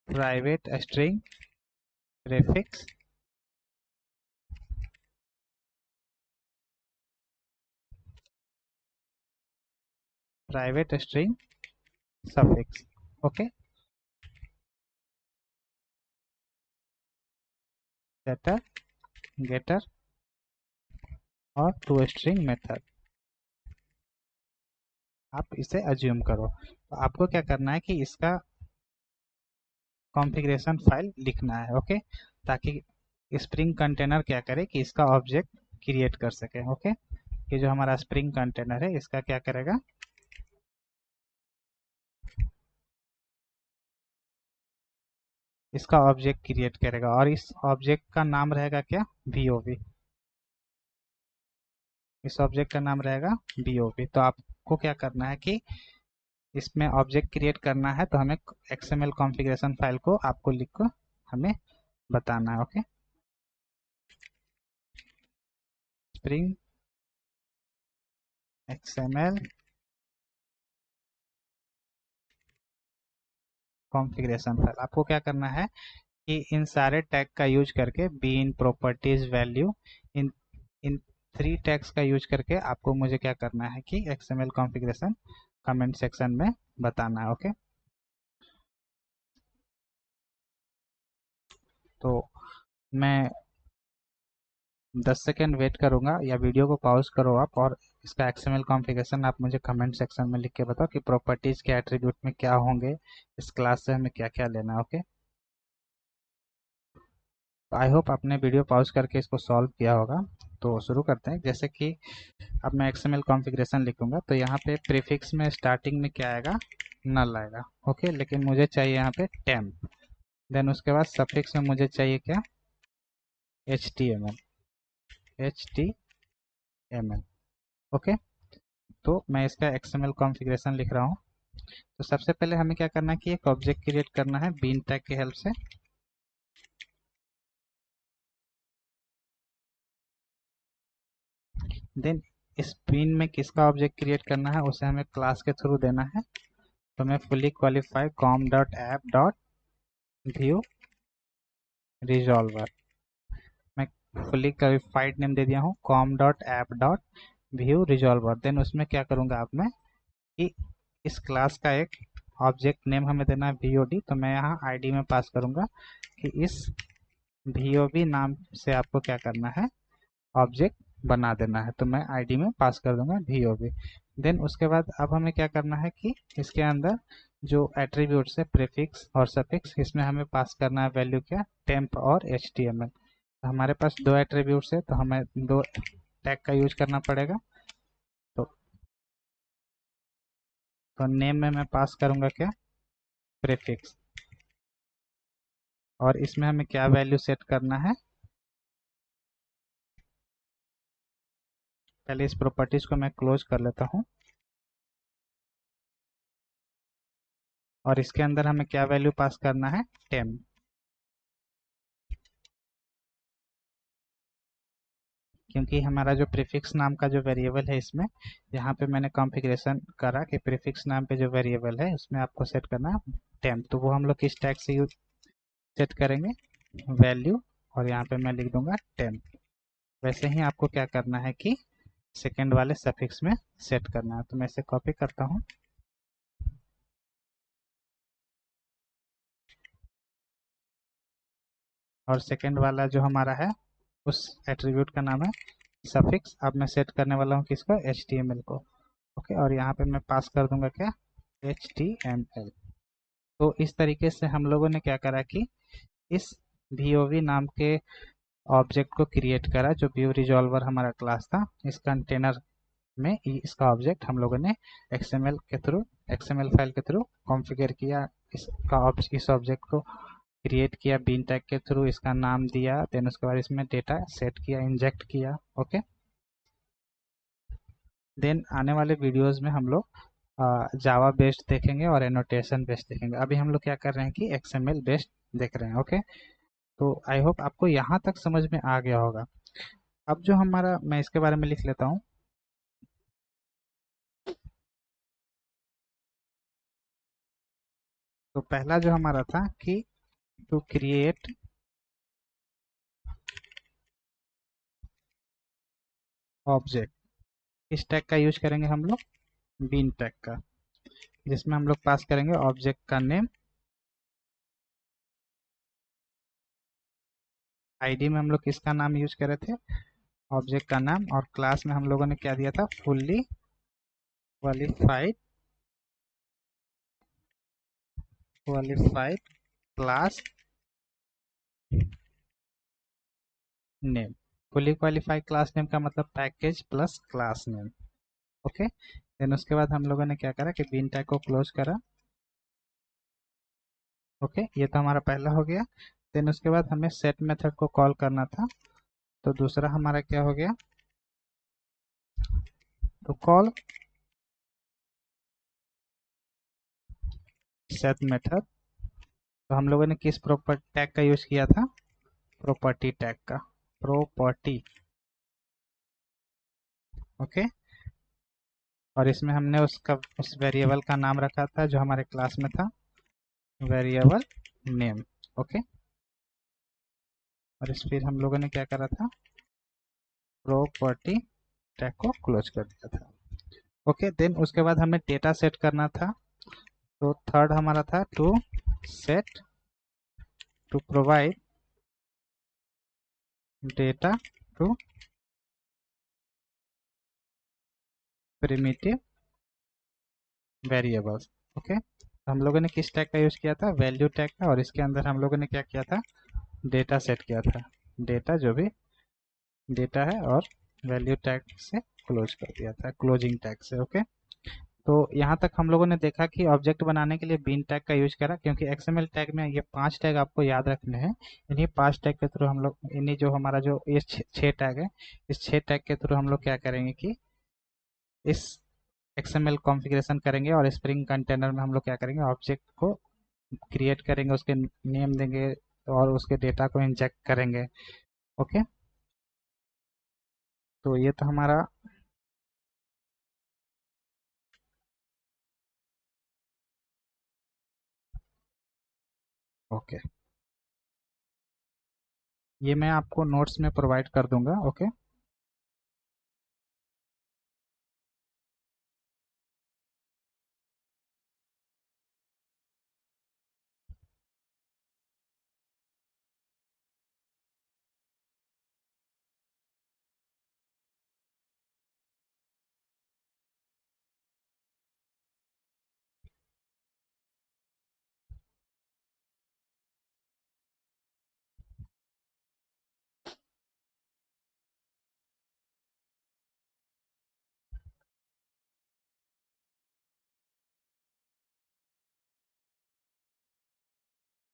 private string prefix, private string suffix. Okay, setter, getter और टू स्ट्रिंग मेथड। आप इसे अज्यूम करो। तो आपको क्या करना है कि इसका कॉन्फ़िगरेशन फाइल लिखना है। ओके, ताकि स्प्रिंग कंटेनर क्या करे कि इसका ऑब्जेक्ट क्रिएट कर सके। ओके, ये जो हमारा स्प्रिंग कंटेनर है इसका क्या करेगा, इसका ऑब्जेक्ट क्रिएट करेगा और इस ऑब्जेक्ट का नाम रहेगा क्या, VOB। इस ऑब्जेक्ट का नाम रहेगा VOB। तो आपको क्या करना है कि इसमें ऑब्जेक्ट क्रिएट करना है, तो हमें XML कॉन्फ़िगरेशन फाइल को आपको लिख कर हमें बताना है। Okay, spring XML configuration file. आपको क्या करना है कि इन सारे टैग का यूज करके bean, properties, value, in in 3 tags का यूज करके आपको मुझे क्या करना है कि XML कॉन्फ़िगरेशन कमेंट सेक्शन में बताना है। ओके, तो मैं 10 सेकेंड वेट करूंगा या वीडियो को पॉज करो आप और इसका XML कॉन्फ़िगरेशन आप मुझे कमेंट सेक्शन में लिख के बताओ कि प्रॉपर्टीज के एट्रीब्यूट में क्या होंगे, इस क्लास से हमें क्या क्या लेना है। ओके, तो आई होप आपने वीडियो पॉज करके इसको सॉल्व किया होगा। तो शुरू करते हैं। जैसे कि अब मैं XML कॉन्फ़िगरेशन लिखूंगा, तो यहाँ पे प्रीफिक्स में स्टार्टिंग में क्या आएगा, नल आएगा। ओके, लेकिन मुझे चाहिए यहाँ पे टेम्प। देन उसके बाद सफिक्स में मुझे चाहिए क्या, HTML। ओके, तो मैं इसका XML कॉन्फ़िगरेशन लिख रहा हूँ। तो सबसे पहले हमें क्या करना है कि एक ऑब्जेक्ट क्रिएट करना है बीन टैग की हेल्प से। देन इस बीन में किसका ऑब्जेक्ट क्रिएट करना है, उसे हमें क्लास के थ्रू देना है। तो मैं fully qualify com dot app dot view resolver, मैं फुली क्वालिफाइड नेम दे दिया हूँ com dot app dot view resolver. Then उसमें क्या करूँगा आप मैं कि इस क्लास का एक ऑब्जेक्ट नेम हमें देना है VOD, तो मैं यहाँ ID में पास करूँगा कि इस VOB नाम से आपको क्या करना है, ऑब्जेक्ट बना देना है। तो मैं ID में पास कर दूंगा VOB। देन उसके बाद अब हमें क्या करना है कि इसके अंदर जो एट्रीब्यूट्स है प्रीफिक्स और सफिक्स, इसमें हमें पास करना है वैल्यू क्या, टेम्प और HTML। तो हमारे पास दो एट्रीब्यूट्स है तो हमें दो टैग का यूज करना पड़ेगा। तो नेम में मैं पास करूंगा क्या, प्रीफिक्स, और इसमें हमें क्या वैल्यू सेट करना है, पहले इस प्रॉपर्टीज को मैं क्लोज कर लेता हूं। और इसके अंदर हमें क्या वैल्यू पास करना है, टेम्प। क्योंकि हमारा जो प्रीफिक्स नाम का जो वेरिएबल है, इसमें यहाँ पे मैंने कॉन्फ़िगरेशन करा कि प्रीफिक्स नाम पे जो वेरिएबल है उसमें आपको सेट करना है टेम्प। तो वो हम लोग किस टैग से यूज सेट करेंगे, वैल्यू, और यहाँ पे मैं लिख दूंगा टेम्प। वैसे ही आपको क्या करना है कि सेकेंड वाले सफिक्स में सेट करना है। तो मैं इसे कॉपी करता हूँ और सेकेंड वाला जो हमारा है उस एट्रीब्यूट का नाम है सफिक्स। अब मैं सेट करने वाला हूँ किसको, HTML को। ओके, और यहाँ पे मैं पास कर दूंगा क्या, HTML। तो इस तरीके से हम लोगों ने क्या करा कि इस VOV नाम के ऑब्जेक्ट को क्रिएट करा, जो व्यू रिजॉल्वर हमारा क्लास था। इस कंटेनर में इसका ऑब्जेक्ट हम लोगों ने XML फाइल के थ्रू कॉन्फ़िगर किया, इस ऑब्जेक्ट को क्रिएट किया बीन टैग के थ्रू, इसका नाम दिया, देन उसके बाद इसमें डेटा सेट किया, इंजेक्ट किया। ओके, देन आने वाले वीडियोस में हम लोग जावा बेस्ड देखेंगे और एनोटेशन बेस्ड देखेंगे। अभी हम लोग क्या कर रहे हैं कि XML बेस्ड देख रहे हैं। ओके, तो आई होप आपको यहाँ तक समझ में आ गया होगा। अब जो हमारा, मैं इसके बारे में लिख लेता हूँ। तो पहला जो हमारा था कि टू क्रिएट ऑब्जेक्ट, इस टैग का यूज करेंगे हम लोग, बीन टैग का, जिसमें हम लोग पास करेंगे ऑब्जेक्ट का नेम, ID में हम लोग किसका नाम यूज कर रहे थे, ऑब्जेक्ट का नाम, और क्लास में हम लोगों ने क्या दिया था, fully qualified class name. Fully qualified class name का मतलब package plus class name. Okay, then उसके बाद हम लोगों ने क्या करा कि बीन टैग को क्लोज करा। ओके, ये तो हमारा पहला हो गया। देन उसके बाद हमें सेट मेथड को कॉल करना था। तो दूसरा हमारा क्या हो गया, तो कॉल सेट मेथड। तो हम लोगों ने किस प्रॉपर्टी टैग का यूज किया था, प्रॉपर्टी टैग का, प्रॉपर्टी। ओके, और इसमें हमने उस वेरिएबल का नाम रखा था जो हमारे क्लास में था, वेरिएबल नेम। ओके, और इस फिर हम लोगों ने क्या करा था, प्रॉपर्टी टैग को क्लोज कर दिया था। ओके, देन उसके बाद हमें डेटा सेट करना था। तो थर्ड हमारा था to set to provide data to primitive variables. Okay, तो हम लोगों ने किस टैग का यूज किया था, वैल्यू टैग का, और इसके अंदर हम लोगों ने क्या किया था, डेटा सेट किया था, डेटा जो भी डेटा है, और वैल्यू टैग से क्लोज कर दिया था, क्लोजिंग टैग से। ओके, तो यहाँ तक हम लोगों ने देखा कि ऑब्जेक्ट बनाने के लिए बीन टैग का यूज करा, क्योंकि XML टैग में ये 5 टैग आपको याद रखने हैं। इन्हीं 5 टैग के थ्रू हम लोग, इन्हीं जो हमारा जो ये 6 टैग है, इस 6 टैग के थ्रू हम लोग क्या करेंगे कि इस XML कॉन्फ़िगरेशन करेंगे, और स्प्रिंग कंटेनर में हम लोग क्या करेंगे, ऑब्जेक्ट को क्रिएट करेंगे, उसके नेम देंगे और उसके डेटा को इंजेक्ट करेंगे। ओके, तो ये तो हमारा ओके, ये मैं आपको नोट्स में प्रोवाइड कर दूंगा। ओके,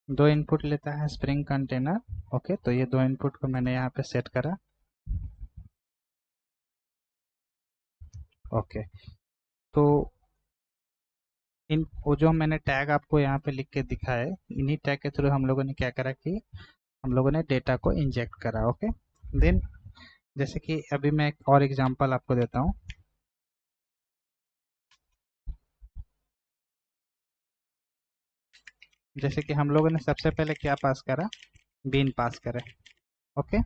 दो इनपुट लेता है स्प्रिंग कंटेनर। ओके, तो ये दो इनपुट को मैंने यहाँ पे सेट करा। ओके, तो इन वो जो मैंने टैग आपको यहाँ पे लिख के दिखा है, इन्हीं टैग के थ्रू हम लोगों ने क्या करा कि हम लोगों ने डेटा को इंजेक्ट करा। ओके, देन जैसे कि अभी मैं एक और एग्जांपल आपको देता हूँ। जैसे कि हम लोगों ने सबसे पहले क्या पास करा, बीन पास करे। ओके,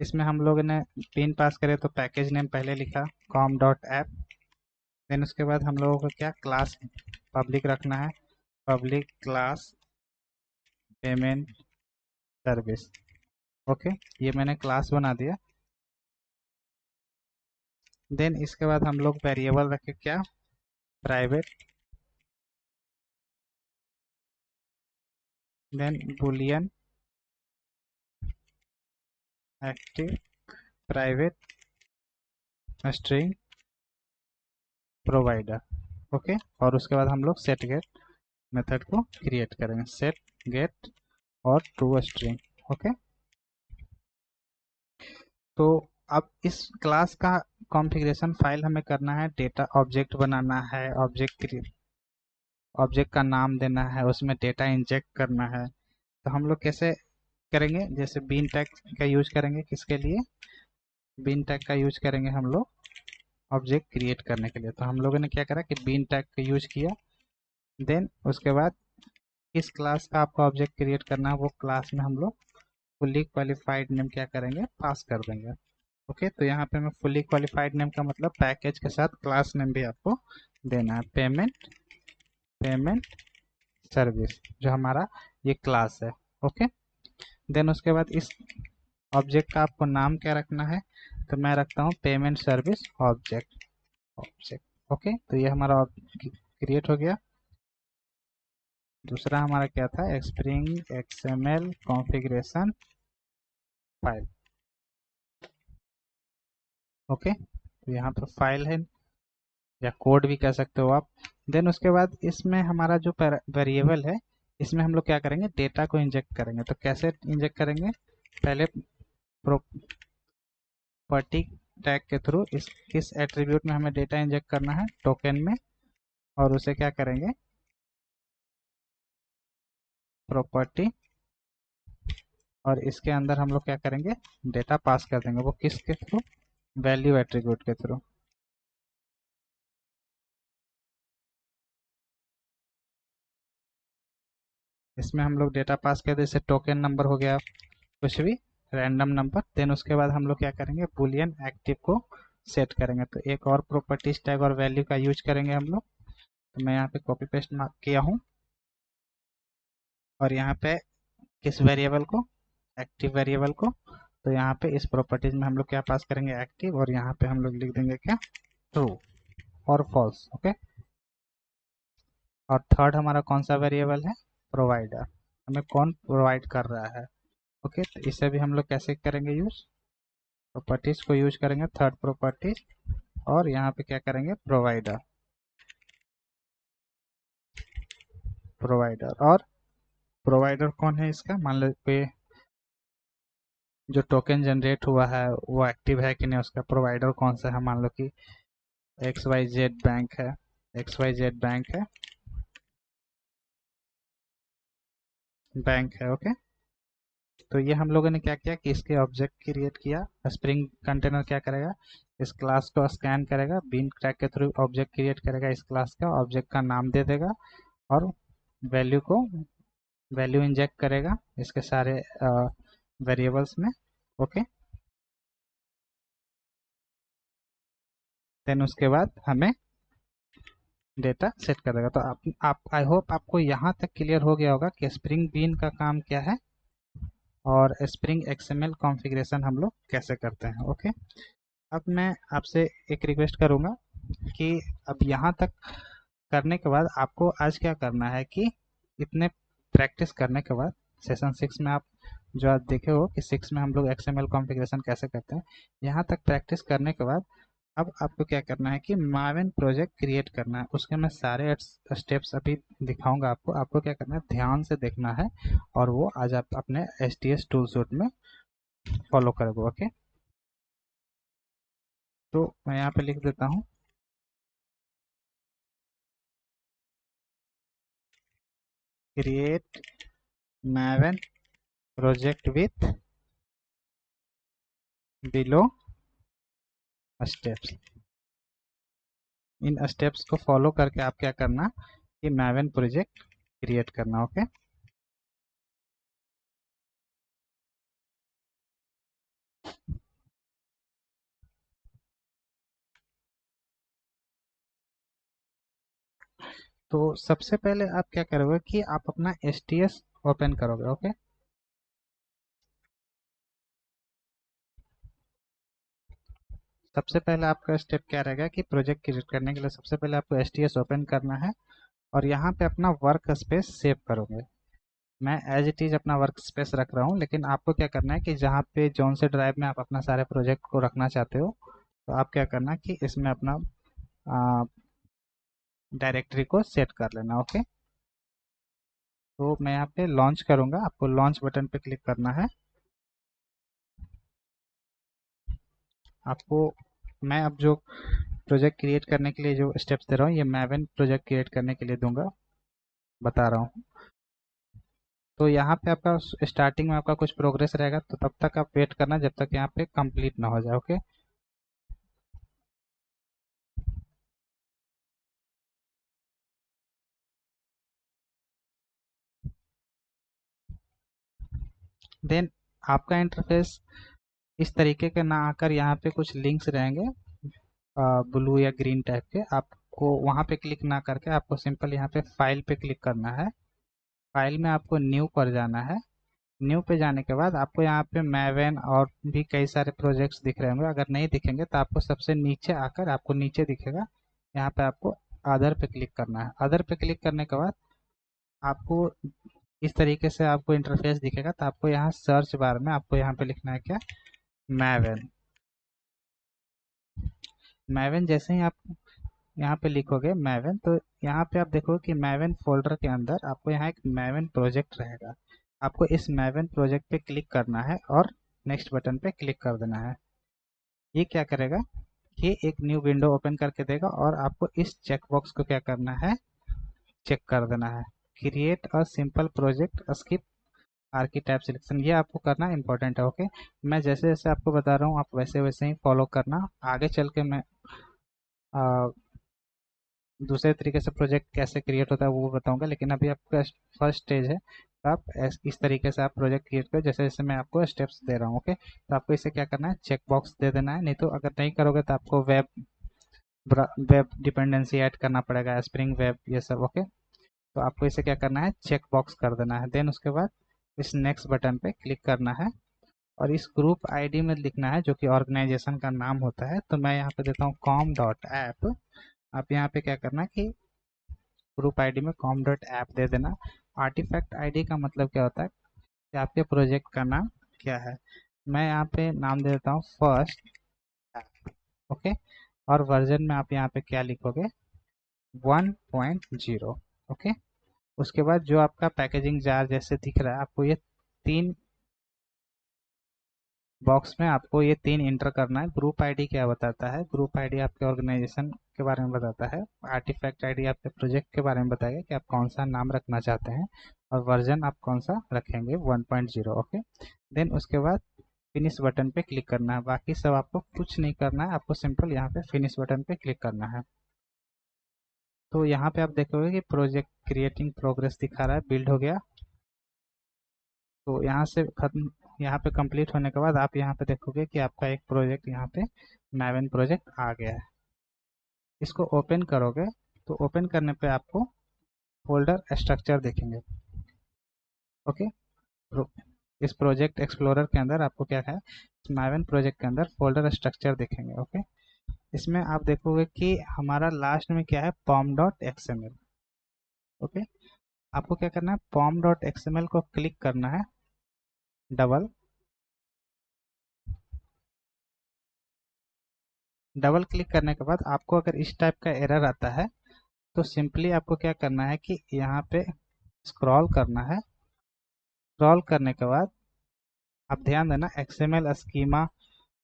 इसमें हम लोगों ने बीन पास करे तो पैकेज नेम पहले लिखा com डॉट ऐप। देन उसके बाद हम लोगों को क्या क्लास पब्लिक रखना है, public class payment service. Okay, ये मैंने क्लास बना दिया। देन इसके बाद हम लोग वेरिएबल रखे क्या, private, then boolean active private string provider. Okay, और उसके बाद हम लोग सेट गेट मेथड को क्रिएट करेंगे, सेट गेट और टू स्ट्रिंग। ओके, तो अब इस क्लास का कॉन्फ़िगरेशन फाइल हमें करना है, डेटा ऑब्जेक्ट बनाना है, ऑब्जेक्ट का नाम देना है, उसमें डेटा इंजेक्ट करना है। तो हम लोग कैसे करेंगे, जैसे बीन टैग का यूज करेंगे, किसके लिए, बीन टैग का यूज करेंगे हम लोग ऑब्जेक्ट क्रिएट करने के लिए। तो हम लोगों ने क्या करा कि बीन टैग का यूज किया। देन उसके बाद इस क्लास का आपका ऑब्जेक्ट क्रिएट करना है, वो क्लास में हम लोग फुली क्वालिफाइड नेम क्या करेंगे, पास कर देंगे। ओके, तो यहाँ पे मैं फुली क्वालिफाइड नेम का मतलब पैकेज के साथ क्लास नेम भी आपको देना है, पेमेंट सर्विस, जो हमारा ये क्लास है। ओके, देन उसके बाद इस ऑब्जेक्ट का आपको नाम क्या रखना है, तो मैं रखता हूँ पेमेंट सर्विस ऑब्जेक्ट। ओके, तो ये हमारा क्रिएट हो गया। दूसरा हमारा क्या था, spring XML configuration file. Okay, तो यहाँ पर फाइल है या कोड भी कह सकते हो आप। देन उसके बाद इसमें हमारा जो वेरिएबल है, इसमें हम लोग क्या करेंगे, डेटा को इंजेक्ट करेंगे। तो कैसे इंजेक्ट करेंगे, पहले प्रॉपर्टी टैग के थ्रू इस किस एट्रीब्यूट में हमें डेटा इंजेक्ट करना है, टोकन में, और उसे क्या करेंगे, प्रॉपर्टी, और इसके अंदर हम लोग क्या करेंगे, डेटा पास कर देंगे। वो किसके थ्रू, वैल्यू एट्रीब्यूट के थ्रू। इसमें हम लोग डेटा पास कर दे, जैसे टोकन नंबर हो गया, कुछ भी रैंडम नंबर। देन उसके बाद हम लोग क्या करेंगे, बुलियन एक्टिव को सेट करेंगे। तो एक और प्रॉपर्टीज टैग और वैल्यू का यूज करेंगे हम लोग। तो मैं यहाँ पे कॉपी पेस्ट किया हूँ, और यहाँ पे किस वेरिएबल को, एक्टिव वेरिएबल को। तो यहाँ पे इस प्रॉपर्टीज में हम लोग क्या पास करेंगे, एक्टिव, और यहाँ पे हम लोग लिख देंगे क्या, ट्रू और फॉल्स। ओके, और थर्ड हमारा कौन सा वेरिएबल है, प्रोवाइडर, हमें कौन प्रोवाइड कर रहा है। ओके, तो इसे भी हम लोग कैसे करेंगे यूज, प्रॉपर्टीज को यूज करेंगे, थर्ड प्रॉपर्टीज, और यहाँ पे क्या करेंगे, प्रोवाइडर। और प्रोवाइडर कौन है इसका, मान लो कोई जो टोकन जनरेट हुआ है वो एक्टिव है कि नहीं, उसका प्रोवाइडर कौन सा है। मान लो कि XYZ बैंक है, XYZ बैंक है। ओके, तो ये हम लोगों ने क्या किया कि इसके ऑब्जेक्ट क्रिएट किया। स्प्रिंग कंटेनर क्या करेगा, इस क्लास को स्कैन करेगा, बीन टैग के थ्रू ऑब्जेक्ट क्रिएट करेगा, इस क्लास का ऑब्जेक्ट का नाम दे देगा, और वैल्यू को वैल्यू इंजेक्ट करेगा इसके सारे वेरिएबल्स में। ओके, देन उसके बाद हमें डेटा सेट कर देगा। तो आप आई होप आपको यहाँ तक क्लियर हो गया होगा कि स्प्रिंग बीन का काम क्या है और स्प्रिंग एक्सएमएल कॉन्फ़िगरेशन हम लोग कैसे करते हैं। ओके, अब मैं आपसे एक रिक्वेस्ट करूँगा कि अब यहाँ तक करने के बाद आपको आज क्या करना है कि इतने प्रैक्टिस करने के बाद सेशन 6 में आप जो आज देखे हो कि 6 में हम लोग एक्सएमएल कॉन्फ़िगरेशन कैसे करते हैं, यहाँ तक प्रैक्टिस करने के बाद अब आपको क्या करना है कि माविन प्रोजेक्ट क्रिएट करना है। उसके मैं सारे स्टेप्स अभी दिखाऊंगा आपको। आपको क्या करना है, ध्यान से देखना है और वो आज आप अपने STS टूल सूट में फॉलो करोगे। ओके, तो मैं यहाँ पे लिख देता हूँ create Maven project with below steps. इन स्टेप्स को फॉलो करके आप क्या करना कि माविन प्रोजेक्ट क्रिएट करना। ओके, तो सबसे पहले आप क्या करोगे कि आप अपना STS ओपन करोगे। ओके, सबसे पहले आपका स्टेप क्या रहेगा कि प्रोजेक्ट क्रिएट करने के लिए सबसे पहले आपको STS ओपन करना है और यहाँ पे अपना वर्क स्पेस सेव करोगे। मैं एज इट इज़ अपना वर्क स्पेस रख रहा हूँ, लेकिन आपको क्या करना है कि जहाँ पे जौन से ड्राइव में आप अपना सारे प्रोजेक्ट को रखना चाहते हो, तो आप क्या करना कि इसमें अपना डायरेक्टरी को सेट कर लेना। ओके, तो मैं यहाँ पे लॉन्च करूँगा, आपको लॉन्च बटन पे क्लिक करना है। आपको मैं अब जो प्रोजेक्ट क्रिएट करने के लिए जो स्टेप्स दे रहा हूँ, ये मैविन प्रोजेक्ट क्रिएट करने के लिए दूंगा, बता रहा हूँ। तो यहाँ पे आपका स्टार्टिंग में आपका कुछ प्रोग्रेस रहेगा, तो तब तक आप वेट करना जब तक यहाँ पे कंप्लीट ना हो जाए। ओके, देन आपका इंटरफेस इस तरीके के ना आकर यहाँ पे कुछ लिंक्स रहेंगे ब्लू या ग्रीन टाइप के। आपको वहाँ पे क्लिक ना करके आपको सिंपल यहाँ पे फाइल पे क्लिक करना है। फाइल में आपको न्यू पर जाना है। न्यू पे जाने के बाद आपको यहाँ पे मैवेन और भी कई सारे प्रोजेक्ट्स दिख रहे होंगे। अगर नहीं दिखेंगे तो आपको सबसे नीचे आकर आपको नीचे दिखेगा, यहाँ पे आपको अदर पे क्लिक करना है। अदर पे क्लिक करने के बाद आपको इस तरीके से आपको इंटरफेस दिखेगा। तो आपको यहाँ सर्च बार में आपको यहाँ पे लिखना है क्या, मैवेन। मैवेन जैसे ही आप यहाँ पे लिखोगे मैवेन, तो यहाँ पे आप देखोगे कि मैवेन फोल्डर के अंदर आपको यहाँ एक मैवेन प्रोजेक्ट रहेगा। आपको इस मैवेन प्रोजेक्ट पे क्लिक करना है और नेक्स्ट बटन पे क्लिक कर देना है। ये क्या करेगा, ये एक न्यू विंडो ओपन करके देगा और आपको इस चेकबॉक्स को क्या करना है, चेक कर देना है। Create a simple project skip archetype selection, ये आपको करना इंपॉर्टेंट है। ओके, मैं जैसे जैसे आपको बता रहा हूँ आप वैसे वैसे ही फॉलो करना। आगे चल के मैं दूसरे तरीके से प्रोजेक्ट कैसे क्रिएट होता है वो बताऊंगा, लेकिन अभी आपका फर्स्ट स्टेज है। तो आप इस तरीके से आप प्रोजेक्ट क्रिएट करो जैसे जैसे मैं आपको स्टेप्स दे रहा हूँ। ओके, तो आपको इसे क्या करना है, चेक बॉक्स दे देना है। नहीं तो अगर नहीं करोगे तो आपको वेब डिपेंडेंसी ऐड करना पड़ेगा, स्प्रिंग वेब ये सब। ओके, तो आपको इसे क्या करना है, चेक बॉक्स कर देना है। देन उसके बाद इस नेक्स्ट बटन पे क्लिक करना है और इस ग्रुप आईडी में लिखना है जो कि ऑर्गेनाइजेशन का नाम होता है। तो मैं यहाँ पे देता हूँ com.app। आप यहाँ पे क्या करना है कि ग्रुप आईडी में com.app दे देना। आर्टिफैक्ट आईडी का मतलब क्या होता है कि आपके प्रोजेक्ट का नाम क्या है। मैं यहाँ पे नाम दे देता हूँ फर्स्ट ऐप। ओके, और वर्जन में आप यहाँ पे क्या लिखोगे, 1.0। ओके, उसके बाद जो आपका पैकेजिंग जार जैसे दिख रहा है, आपको ये तीन बॉक्स में आपको ये तीन इंटर करना है। ग्रुप आईडी क्या बताता है, ग्रुप आईडी आपके ऑर्गेनाइजेशन के बारे में बताता है। आर्टिफैक्ट आईडी आपके प्रोजेक्ट के बारे में बताएगा कि आप कौन सा नाम रखना चाहते हैं, और वर्जन आप कौन सा रखेंगे, 1.0। ओके, देन उसके बाद फिनिश बटन पे क्लिक करना है। बाकी सब आपको कुछ नहीं करना है, आपको सिंपल यहाँ पे फिनिश बटन पे क्लिक करना है। तो यहाँ पे आप देखोगे कि प्रोजेक्ट क्रिएटिंग प्रोग्रेस दिखा रहा है, बिल्ड हो गया। तो यहाँ से खत्म, यहाँ पे कंप्लीट होने के बाद आप यहाँ पे देखोगे कि आपका एक प्रोजेक्ट यहाँ पे मैवन प्रोजेक्ट आ गया है। इसको ओपन करोगे तो ओपन करने पे आपको फोल्डर स्ट्रक्चर दिखेंगे। ओके, इस प्रोजेक्ट एक्सप्लोरर के अंदर आपको क्या है, मैवन प्रोजेक्ट के अंदर फोल्डर स्ट्रक्चर दिखेंगे। ओके, इसमें आप देखोगे कि हमारा लास्ट में क्या है, pom.xml। ओके, आपको क्या करना है, pom.xml को क्लिक करना है, डबल क्लिक करने के बाद आपको अगर इस टाइप का एरर आता है तो सिंपली आपको क्या करना है कि यहाँ पे स्क्रॉल करना है। स्क्रॉल करने के बाद आप ध्यान देना, XML स्कीमा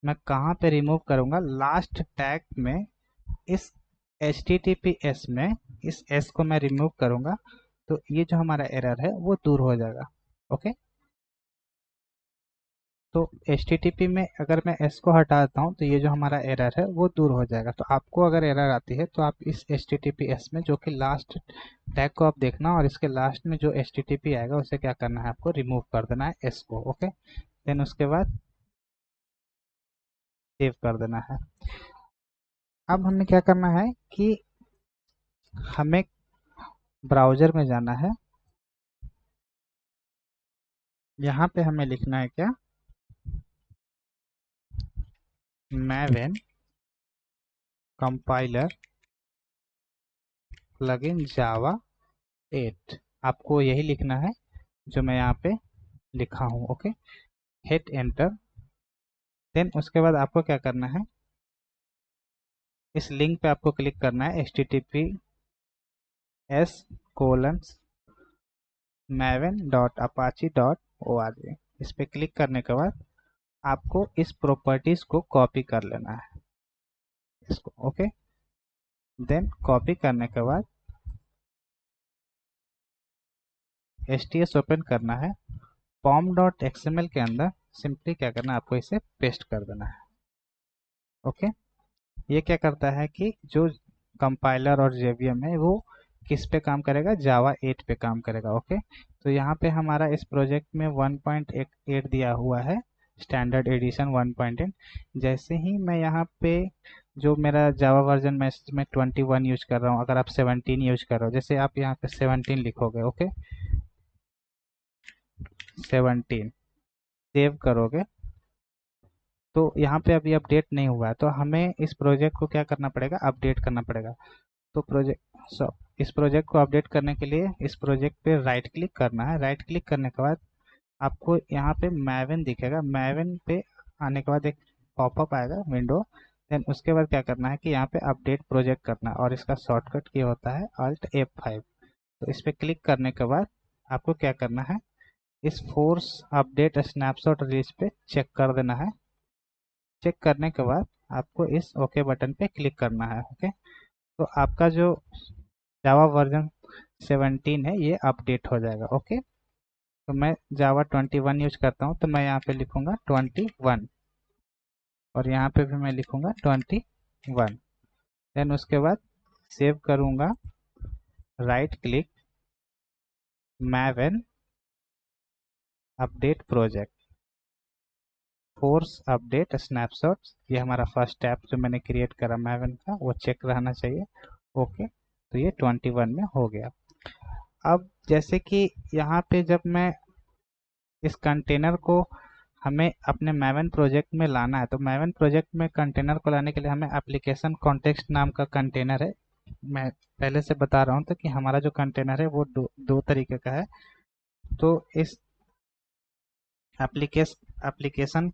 मैं कहाँ पे रिमूव करूँगा, लास्ट टैग में इस HTTPS में इस S को मैं रिमूव करूँगा तो ये जो हमारा एरर है वो दूर हो जाएगा। ओके, तो HTTP में अगर मैं S को हटा देता हूँ तो ये जो हमारा एरर है वो दूर हो जाएगा। तो आपको अगर एरर आती है तो आप इस HTTPS में, जो कि लास्ट टैग को आप देखना और इसके लास्ट में जो HTTP आएगा उसे क्या करना है, आपको रिमूव कर देना है S को। ओके, देन उसके बाद सेव कर देना है। अब हमें क्या करना है कि हमें ब्राउजर में जाना है। यहाँ पे हमें लिखना है क्या, मैवन कंपाइलर प्लगइन जावा 8। आपको यही लिखना है जो मैं यहाँ पे लिखा हूँ। Okay, hit enter. देन उसके बाद आपको क्या करना है, इस लिंक पे आपको क्लिक करना है, https://maven.apache.org। इस पे क्लिक करने के बाद आपको इस प्रॉपर्टीज को कॉपी कर लेना है, इसको। ओके, देन कॉपी करने के बाद HTS ओपन करना है, pom.xml के अंदर सिंपली क्या करना है, आपको इसे पेस्ट कर देना है। ओके, ये क्या करता है कि जो कंपाइलर और JVM है वो किस पे काम करेगा, जावा 8 पे काम करेगा। ओके, तो यहाँ पे हमारा इस प्रोजेक्ट में 1.8 दिया हुआ है, स्टैंडर्ड एडिशन 1.8। जैसे ही मैं यहाँ पे जो मेरा जावा वर्जन मैं इसमें 21 यूज कर रहा हूँ, अगर आप 17 यूज कर रहे हो, जैसे आप यहाँ पे 17 लिखोगे। ओके, 17 सेव करोगे तो यहाँ पे अभी अपडेट नहीं हुआ है, तो हमें इस प्रोजेक्ट को क्या करना पड़ेगा, अपडेट करना पड़ेगा। तो इस प्रोजेक्ट को अपडेट करने के लिए इस प्रोजेक्ट पे राइट क्लिक करना है। राइट क्लिक करने के बाद आपको यहाँ पे मैवन दिखेगा। मैवन पे आने के बाद एक पॉपअप आएगा विंडो। देन उसके बाद क्या करना है कि यहाँ पे अपडेट प्रोजेक्ट करना है और इसका शॉर्टकट की होता है Alt F5। तो इस पे क्लिक करने के बाद आपको क्या करना है, इस फोर्स अपडेट स्नैपशॉट रिलीज पे चेक कर देना है। चेक करने के बाद आपको इस ओके बटन पे क्लिक करना है। ओके, तो आपका जो जावा वर्जन 17 है ये अपडेट हो जाएगा। ओके, तो मैं जावा 21 यूज करता हूँ तो मैं यहाँ पे लिखूंगा 21 और यहाँ पे भी मैं लिखूंगा 21। देन उसके बाद सेव करूंगा, right click, Maven update project, force update snapshot. ये हमारा फर्स्ट ऐप जो मैंने क्रिएट करा मैवन का, वो चेक रहना चाहिए। ओके, तो ये 21 में हो गया। अब जैसे कि यहाँ पे जब मैं इस कंटेनर को हमें अपने मैवन प्रोजेक्ट में लाना है, तो मैवन प्रोजेक्ट में कंटेनर को लाने के लिए हमें एप्लीकेशन कॉन्टेक्स्ट नाम का कंटेनर है। मैं पहले से बता रहा हूँ तो कि हमारा जो कंटेनर है वो दो तरीके का है। तो इस एप्लीकेशन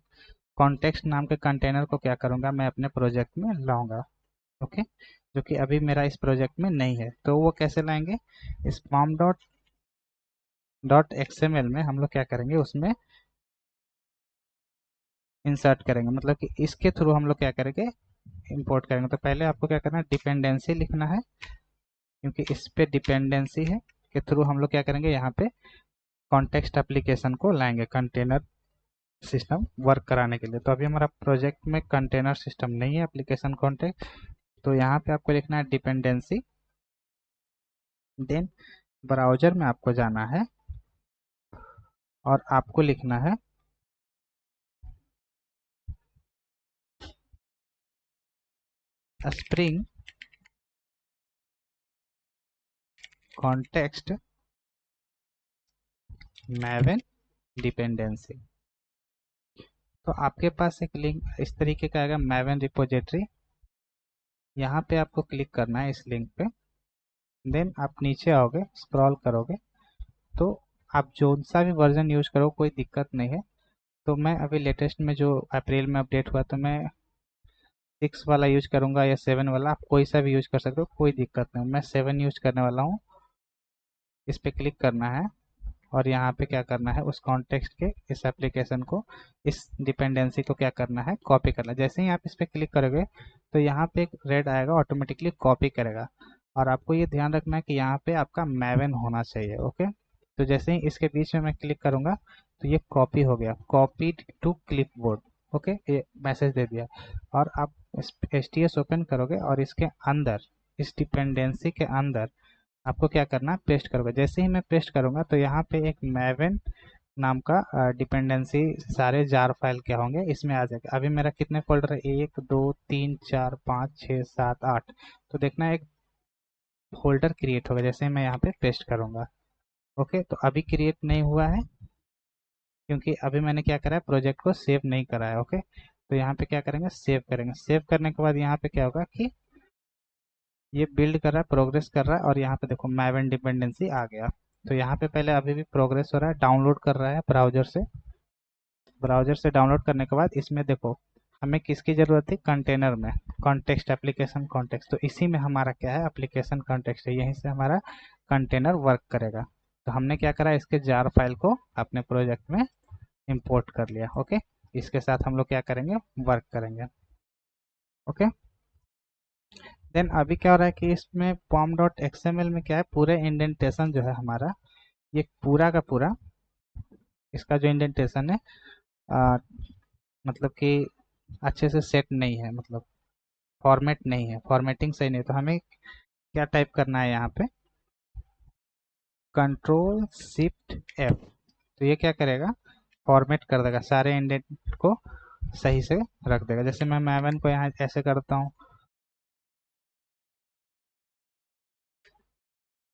कॉन्टेक्स्ट नाम के कंटेनर को क्या करूँगा, मैं अपने प्रोजेक्ट में लाऊंगा। ओके, जो कि अभी मेरा इस प्रोजेक्ट में नहीं है। तो वो कैसे लाएंगे, इस pom.xml में हम लोग क्या करेंगे, उसमें इंसर्ट करेंगे, मतलब कि इसके थ्रू हम लोग क्या करेंगे, इंपोर्ट करेंगे। तो पहले आपको क्या करना है, डिपेंडेंसी लिखना है, क्योंकि इस पे डिपेंडेंसी है के थ्रू हम लोग क्या करेंगे, यहाँ पे कॉन्टेक्स्ट एप्लीकेशन को लाएंगे कंटेनर सिस्टम वर्क कराने के लिए। तो अभी हमारा प्रोजेक्ट में कंटेनर सिस्टम नहीं है, एप्लीकेशन कॉन्टेक्ट। तो यहाँ पे आपको लिखना है डिपेंडेंसी। देन ब्राउजर में आपको जाना है और आपको लिखना है स्प्रिंग कॉन्टेक्स्ट मैवन डिपेंडेंसी। तो आपके पास एक लिंक इस तरीके का आएगा, मैवन रिपोजिटरी। यहाँ पे आपको क्लिक करना है इस लिंक पे। देन आप नीचे आओगे, स्क्रॉल करोगे तो आप जो सा भी वर्जन यूज करो कोई दिक्कत नहीं है। तो मैं अभी लेटेस्ट में जो अप्रैल में अपडेट हुआ तो मैं 6 वाला यूज करूंगा या 7 वाला, आप कोई सा भी यूज कर सकते हो, कोई दिक्कत नहीं। मैं 7 यूज करने वाला हूँ। इस पे क्लिक करना है और यहाँ पे क्या करना है, उस कॉन्टेक्स्ट के इस एप्लीकेशन को, इस डिपेंडेंसी को क्या करना है, कॉपी करना। जैसे ही आप इस पे क्लिक करोगे तो यहाँ पे एक रेड आएगा, ऑटोमेटिकली कॉपी करेगा। और आपको ये ध्यान रखना है कि यहाँ पे आपका मैवन होना चाहिए। ओके, तो जैसे ही इसके बीच में मैं क्लिक करूंगा तो ये कॉपी हो गया, कॉपीड टू क्लिपबोर्ड। ओके, ये मैसेज दे दिया। और आप HTS ओपन करोगे और इसके अंदर, इस डिपेंडेंसी के अंदर आपको क्या करना है, पेस्ट करोगे। जैसे ही मैं पेस्ट करूंगा तो यहाँ पे एक मैवन नाम का डिपेंडेंसी सारे जार फाइल क्या होंगे इसमें आ जाएगा। अभी मेरा कितने फोल्डर है, 1 2 3 4 5 6 7 8। तो देखना एक फोल्डर क्रिएट होगा जैसे ही मैं यहाँ पे पेस्ट करूंगा। ओके, तो अभी क्रिएट नहीं हुआ है क्योंकि अभी मैंने क्या करा है, प्रोजेक्ट को सेव नहीं करा है। ओके, तो यहाँ पे क्या करेंगे, सेव करेंगे। सेव करने के बाद यहाँ पे क्या होगा कि ये बिल्ड कर रहा है, प्रोग्रेस कर रहा है। और यहाँ पे देखो मैवन डिपेंडेंसी आ गया। तो यहाँ पे पहले अभी भी प्रोग्रेस हो रहा है, डाउनलोड कर रहा है ब्राउजर से। ब्राउजर से डाउनलोड करने के बाद इसमें देखो हमें किसकी ज़रूरत थी, कंटेनर में, कॉन्टेक्स्ट एप्लीकेशन कॉन्टेक्स्ट। तो इसी में हमारा क्या है, एप्लीकेशन कॉन्टेक्स्ट है, यहीं से हमारा कंटेनर वर्क करेगा। तो हमने क्या करा, इसके जार फाइल को अपने प्रोजेक्ट में इंपोर्ट कर लिया। ओके, इसके साथ हम लोग क्या करेंगे, वर्क करेंगे। ओके, देन अभी क्या हो रहा है कि इसमें pom.xml में क्या है, पूरे इंडेंटेशन जो है हमारा, ये पूरा का पूरा इसका जो इंडेंटेशन है आ, मतलब कि अच्छे से सेट नहीं है, मतलब फॉर्मेट नहीं है, फॉर्मेटिंग सही नहीं है। तो हमें क्या टाइप करना है यहाँ पे, Ctrl+Shift+F। तो ये क्या करेगा, फॉर्मेट कर देगा, सारे इंडेंट को सही से रख देगा। जैसे मैं मैवन को यहाँ ऐसे करता हूँ,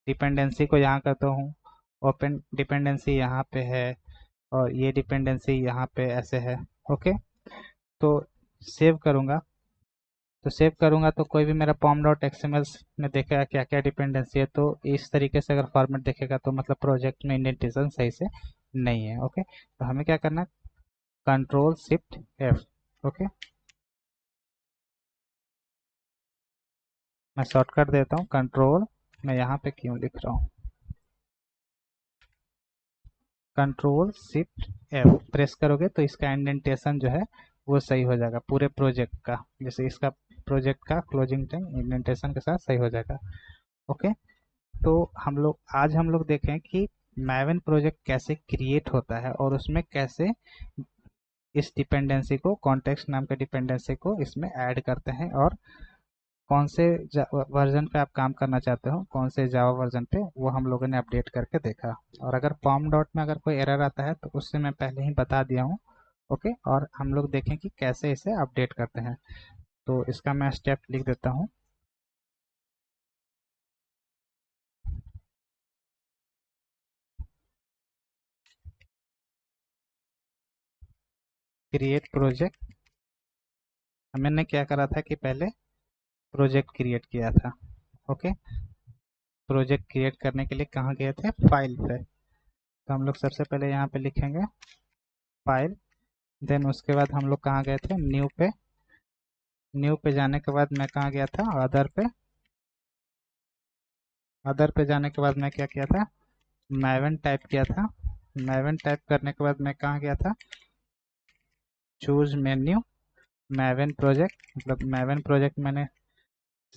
डिपेंडेंसी को यहाँ करता हूँ, ओपन डिपेंडेंसी यहाँ पे है और ये डिपेंडेंसी यहाँ पे ऐसे है। ओके, तो सेव करूँगा, तो सेव करूँगा तो कोई भी मेरा pom.xml में देखेगा क्या क्या डिपेंडेंसी है। तो इस तरीके से अगर फॉर्मेट देखेगा तो मतलब प्रोजेक्ट में इंडेंटेशन सही से नहीं है। ओके, तो हमें क्या करना है, Ctrl+Shift+F। ओके, मैं शॉर्टकट देता हूँ, कंट्रोल, मैं यहाँ पे क्यों लिख रहा हूँ, Ctrl+Shift+F प्रेस करोगे तो इसका इंडेंटेशन जो है वो सही हो जाएगा पूरे प्रोजेक्ट का। जैसे इसका प्रोजेक्ट का क्लोजिंग टाइम इंडेंटेशन के साथ सही हो जाएगा। ओके, तो हम लोग देखें कि मैवन प्रोजेक्ट कैसे क्रिएट होता है और उसमें कैसे इस डिपेंडेंसी को, कॉन्टेक्स्ट नाम के डिपेंडेंसी को इसमें ऐड करते हैं, और कौन से वर्जन पे आप काम करना चाहते हो, कौन से जावा वर्जन पे, वो हम लोगों ने अपडेट करके देखा। और अगर पॉम डॉट में अगर कोई एरर आता है तो उससे मैं पहले ही बता दिया हूँ। ओके, और हम लोग देखें कि कैसे इसे अपडेट करते हैं। तो इसका मैं स्टेप लिख देता हूँ। क्रिएट प्रोजेक्ट, मैंने क्या करा था कि पहले प्रोजेक्ट क्रिएट किया था। ओके, प्रोजेक्ट क्रिएट करने के लिए कहाँ गए थे, फाइल पे। तो हम लोग सबसे पहले यहाँ पे लिखेंगे फाइल। देन उसके बाद हम लोग कहाँ गए थे, न्यू पे। न्यू पे जाने के बाद मैं कहाँ गया था, अदर पे। अदर पे जाने के बाद मैं क्या किया था, मैवन टाइप किया था। मैवन टाइप करने के बाद मैं कहाँ गया था, चूज मेन्यू, मैवन प्रोजेक्ट, मतलब मैवन प्रोजेक्ट मैंने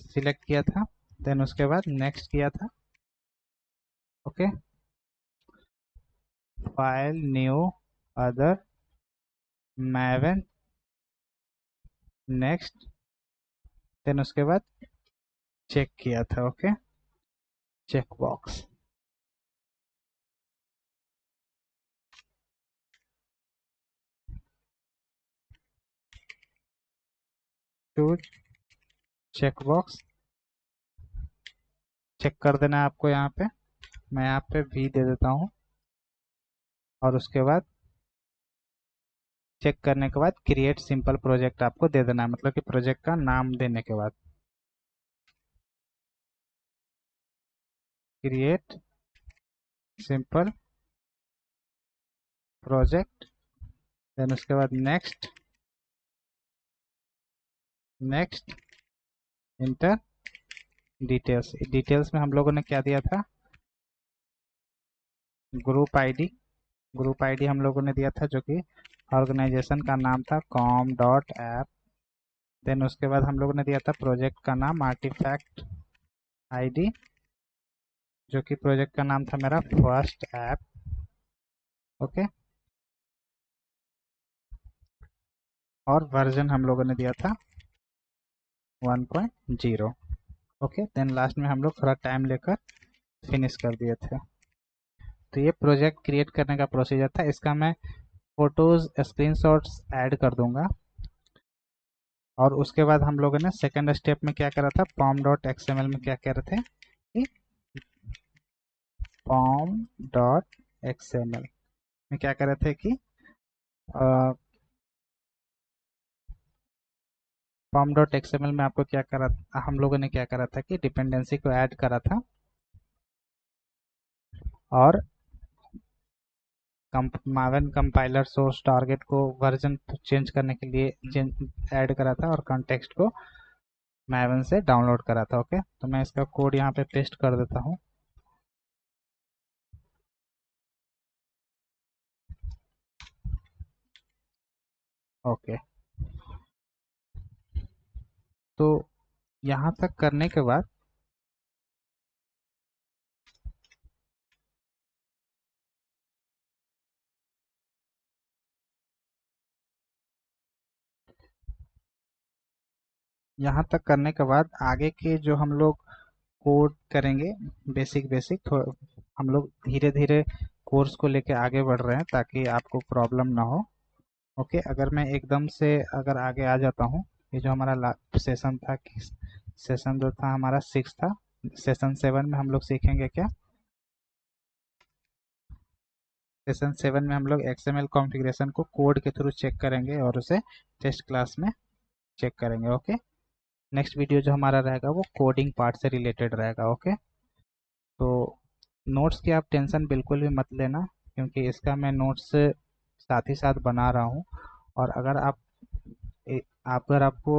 सिलेक्ट किया था। देन उसके बाद नेक्स्ट किया था। Okay, file, new, other, Maven, next. Then उसके बाद चेक किया था। Okay, check box. Choose checkbox check कर देना है आपको। यहाँ पे मैं यहाँ पे वी दे देता हूँ और उसके बाद चेक करने के बाद क्रिएट सिंपल प्रोजेक्ट आपको दे देना है, मतलब कि प्रोजेक्ट का नाम देने के बाद क्रिएट सिंपल प्रोजेक्ट, देन उसके बाद next next inter details. Details में हम लोगों ने क्या दिया था, ग्रुप आईडी। ग्रुप आईडी हम लोगों ने दिया था जो कि ऑर्गेनाइजेशन का नाम था कॉम डॉट ऐप। देन उसके बाद हम लोगों ने दिया था प्रोजेक्ट का नाम आर्टिफैक्ट आईडी, जो कि प्रोजेक्ट का नाम था मेरा फर्स्ट ऐप। ओके, और वर्जन हम लोगों ने दिया था 1.0। ओके, देन लास्ट में हम लोग थोड़ा टाइम लेकर फिनिश कर दिए थे। तो ये प्रोजेक्ट क्रिएट करने का प्रोसीजर था। इसका मैं फोटोज स्क्रीनशॉट्स ऐड कर दूंगा। और उसके बाद हम लोगों ने सेकंड स्टेप में क्या करा था, पॉम डॉट एक्सएमएल में क्या कह रहे थे कि पॉम डॉट एक्सएमएल में क्या कर रहे थे कि पॉम डॉट एक्सएमएल में आपको क्या करा, हम लोगों ने क्या करा था कि डिपेंडेंसी को ऐड करा था और मावन कंपाइलर सोर्स टारगेट को वर्जन चेंज करने के लिए ऐड करा था और कॉन्टेक्स्ट को मैवन से डाउनलोड करा था। ओके, तो मैं इसका कोड यहाँ पे पेस्ट कर देता हूँ। ओके, तो यहाँ तक करने के बाद आगे के जो हम लोग कोड करेंगे बेसिक बेसिक, हम लोग धीरे धीरे कोर्स को लेके आगे बढ़ रहे हैं ताकि आपको प्रॉब्लम ना हो। ओके, अगर मैं एकदम से अगर आगे आ जाता हूँ, ये जो हमारा सेशन था, सेशन जो था हमारा 6 था, सेशन 7 में हम लोग सीखेंगे क्या, सेशन 7 में हम लोग XML कॉन्फ़िगरेशन को कोड के थ्रू चेक करेंगे और उसे टेस्ट क्लास में चेक करेंगे। ओके, नेक्स्ट वीडियो जो हमारा रहेगा वो कोडिंग पार्ट से रिलेटेड रहेगा। ओके, तो नोट्स की आप टेंशन बिल्कुल भी मत लेना, क्योंकि इसका मैं नोट्स साथ ही साथ बना रहा हूँ। और अगर आपको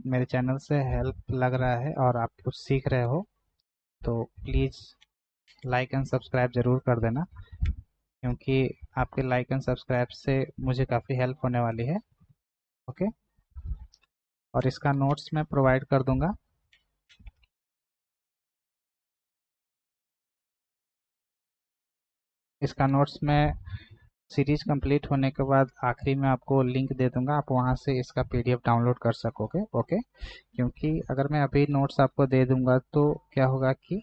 मेरे चैनल से हेल्प लग रहा है और आप कुछ सीख रहे हो तो प्लीज़ लाइक एंड सब्सक्राइब ज़रूर कर देना, क्योंकि आपके लाइक एंड सब्सक्राइब से मुझे काफ़ी हेल्प होने वाली है। ओके, और इसका नोट्स मैं प्रोवाइड कर दूंगा। इसका नोट्स में सीरीज कंप्लीट होने के बाद आखिरी में आपको लिंक दे दूंगा, आप वहां से इसका PDF डाउनलोड कर सकोगे। ओके, क्योंकि अगर मैं अभी नोट्स आपको दे दूंगा तो क्या होगा कि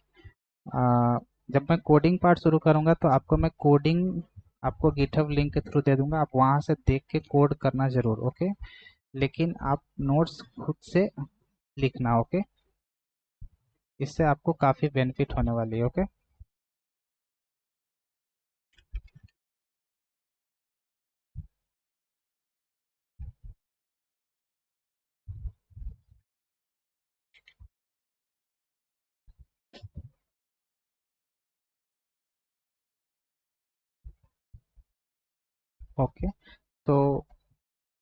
जब मैं कोडिंग पार्ट शुरू करूंगा तो आपको मैं कोडिंग आपको गिटहब लिंक के थ्रू दे दूंगा, आप वहां से देख के कोड करना जरूर। ओके, लेकिन आप नोट्स खुद से लिखना। ओके, इससे आपको काफ़ी बेनिफिट होने वाली है। ओके, ओके, तो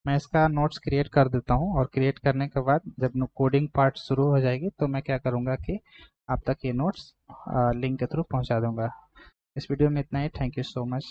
मैं इसका नोट्स क्रिएट कर देता हूँ और क्रिएट करने के बाद जब कोडिंग पार्ट शुरू हो जाएगी तो मैं क्या करूँगा कि आप तक ये नोट्स लिंक के थ्रू पहुँचा दूँगा। इस वीडियो में इतना ही। Thank you so much.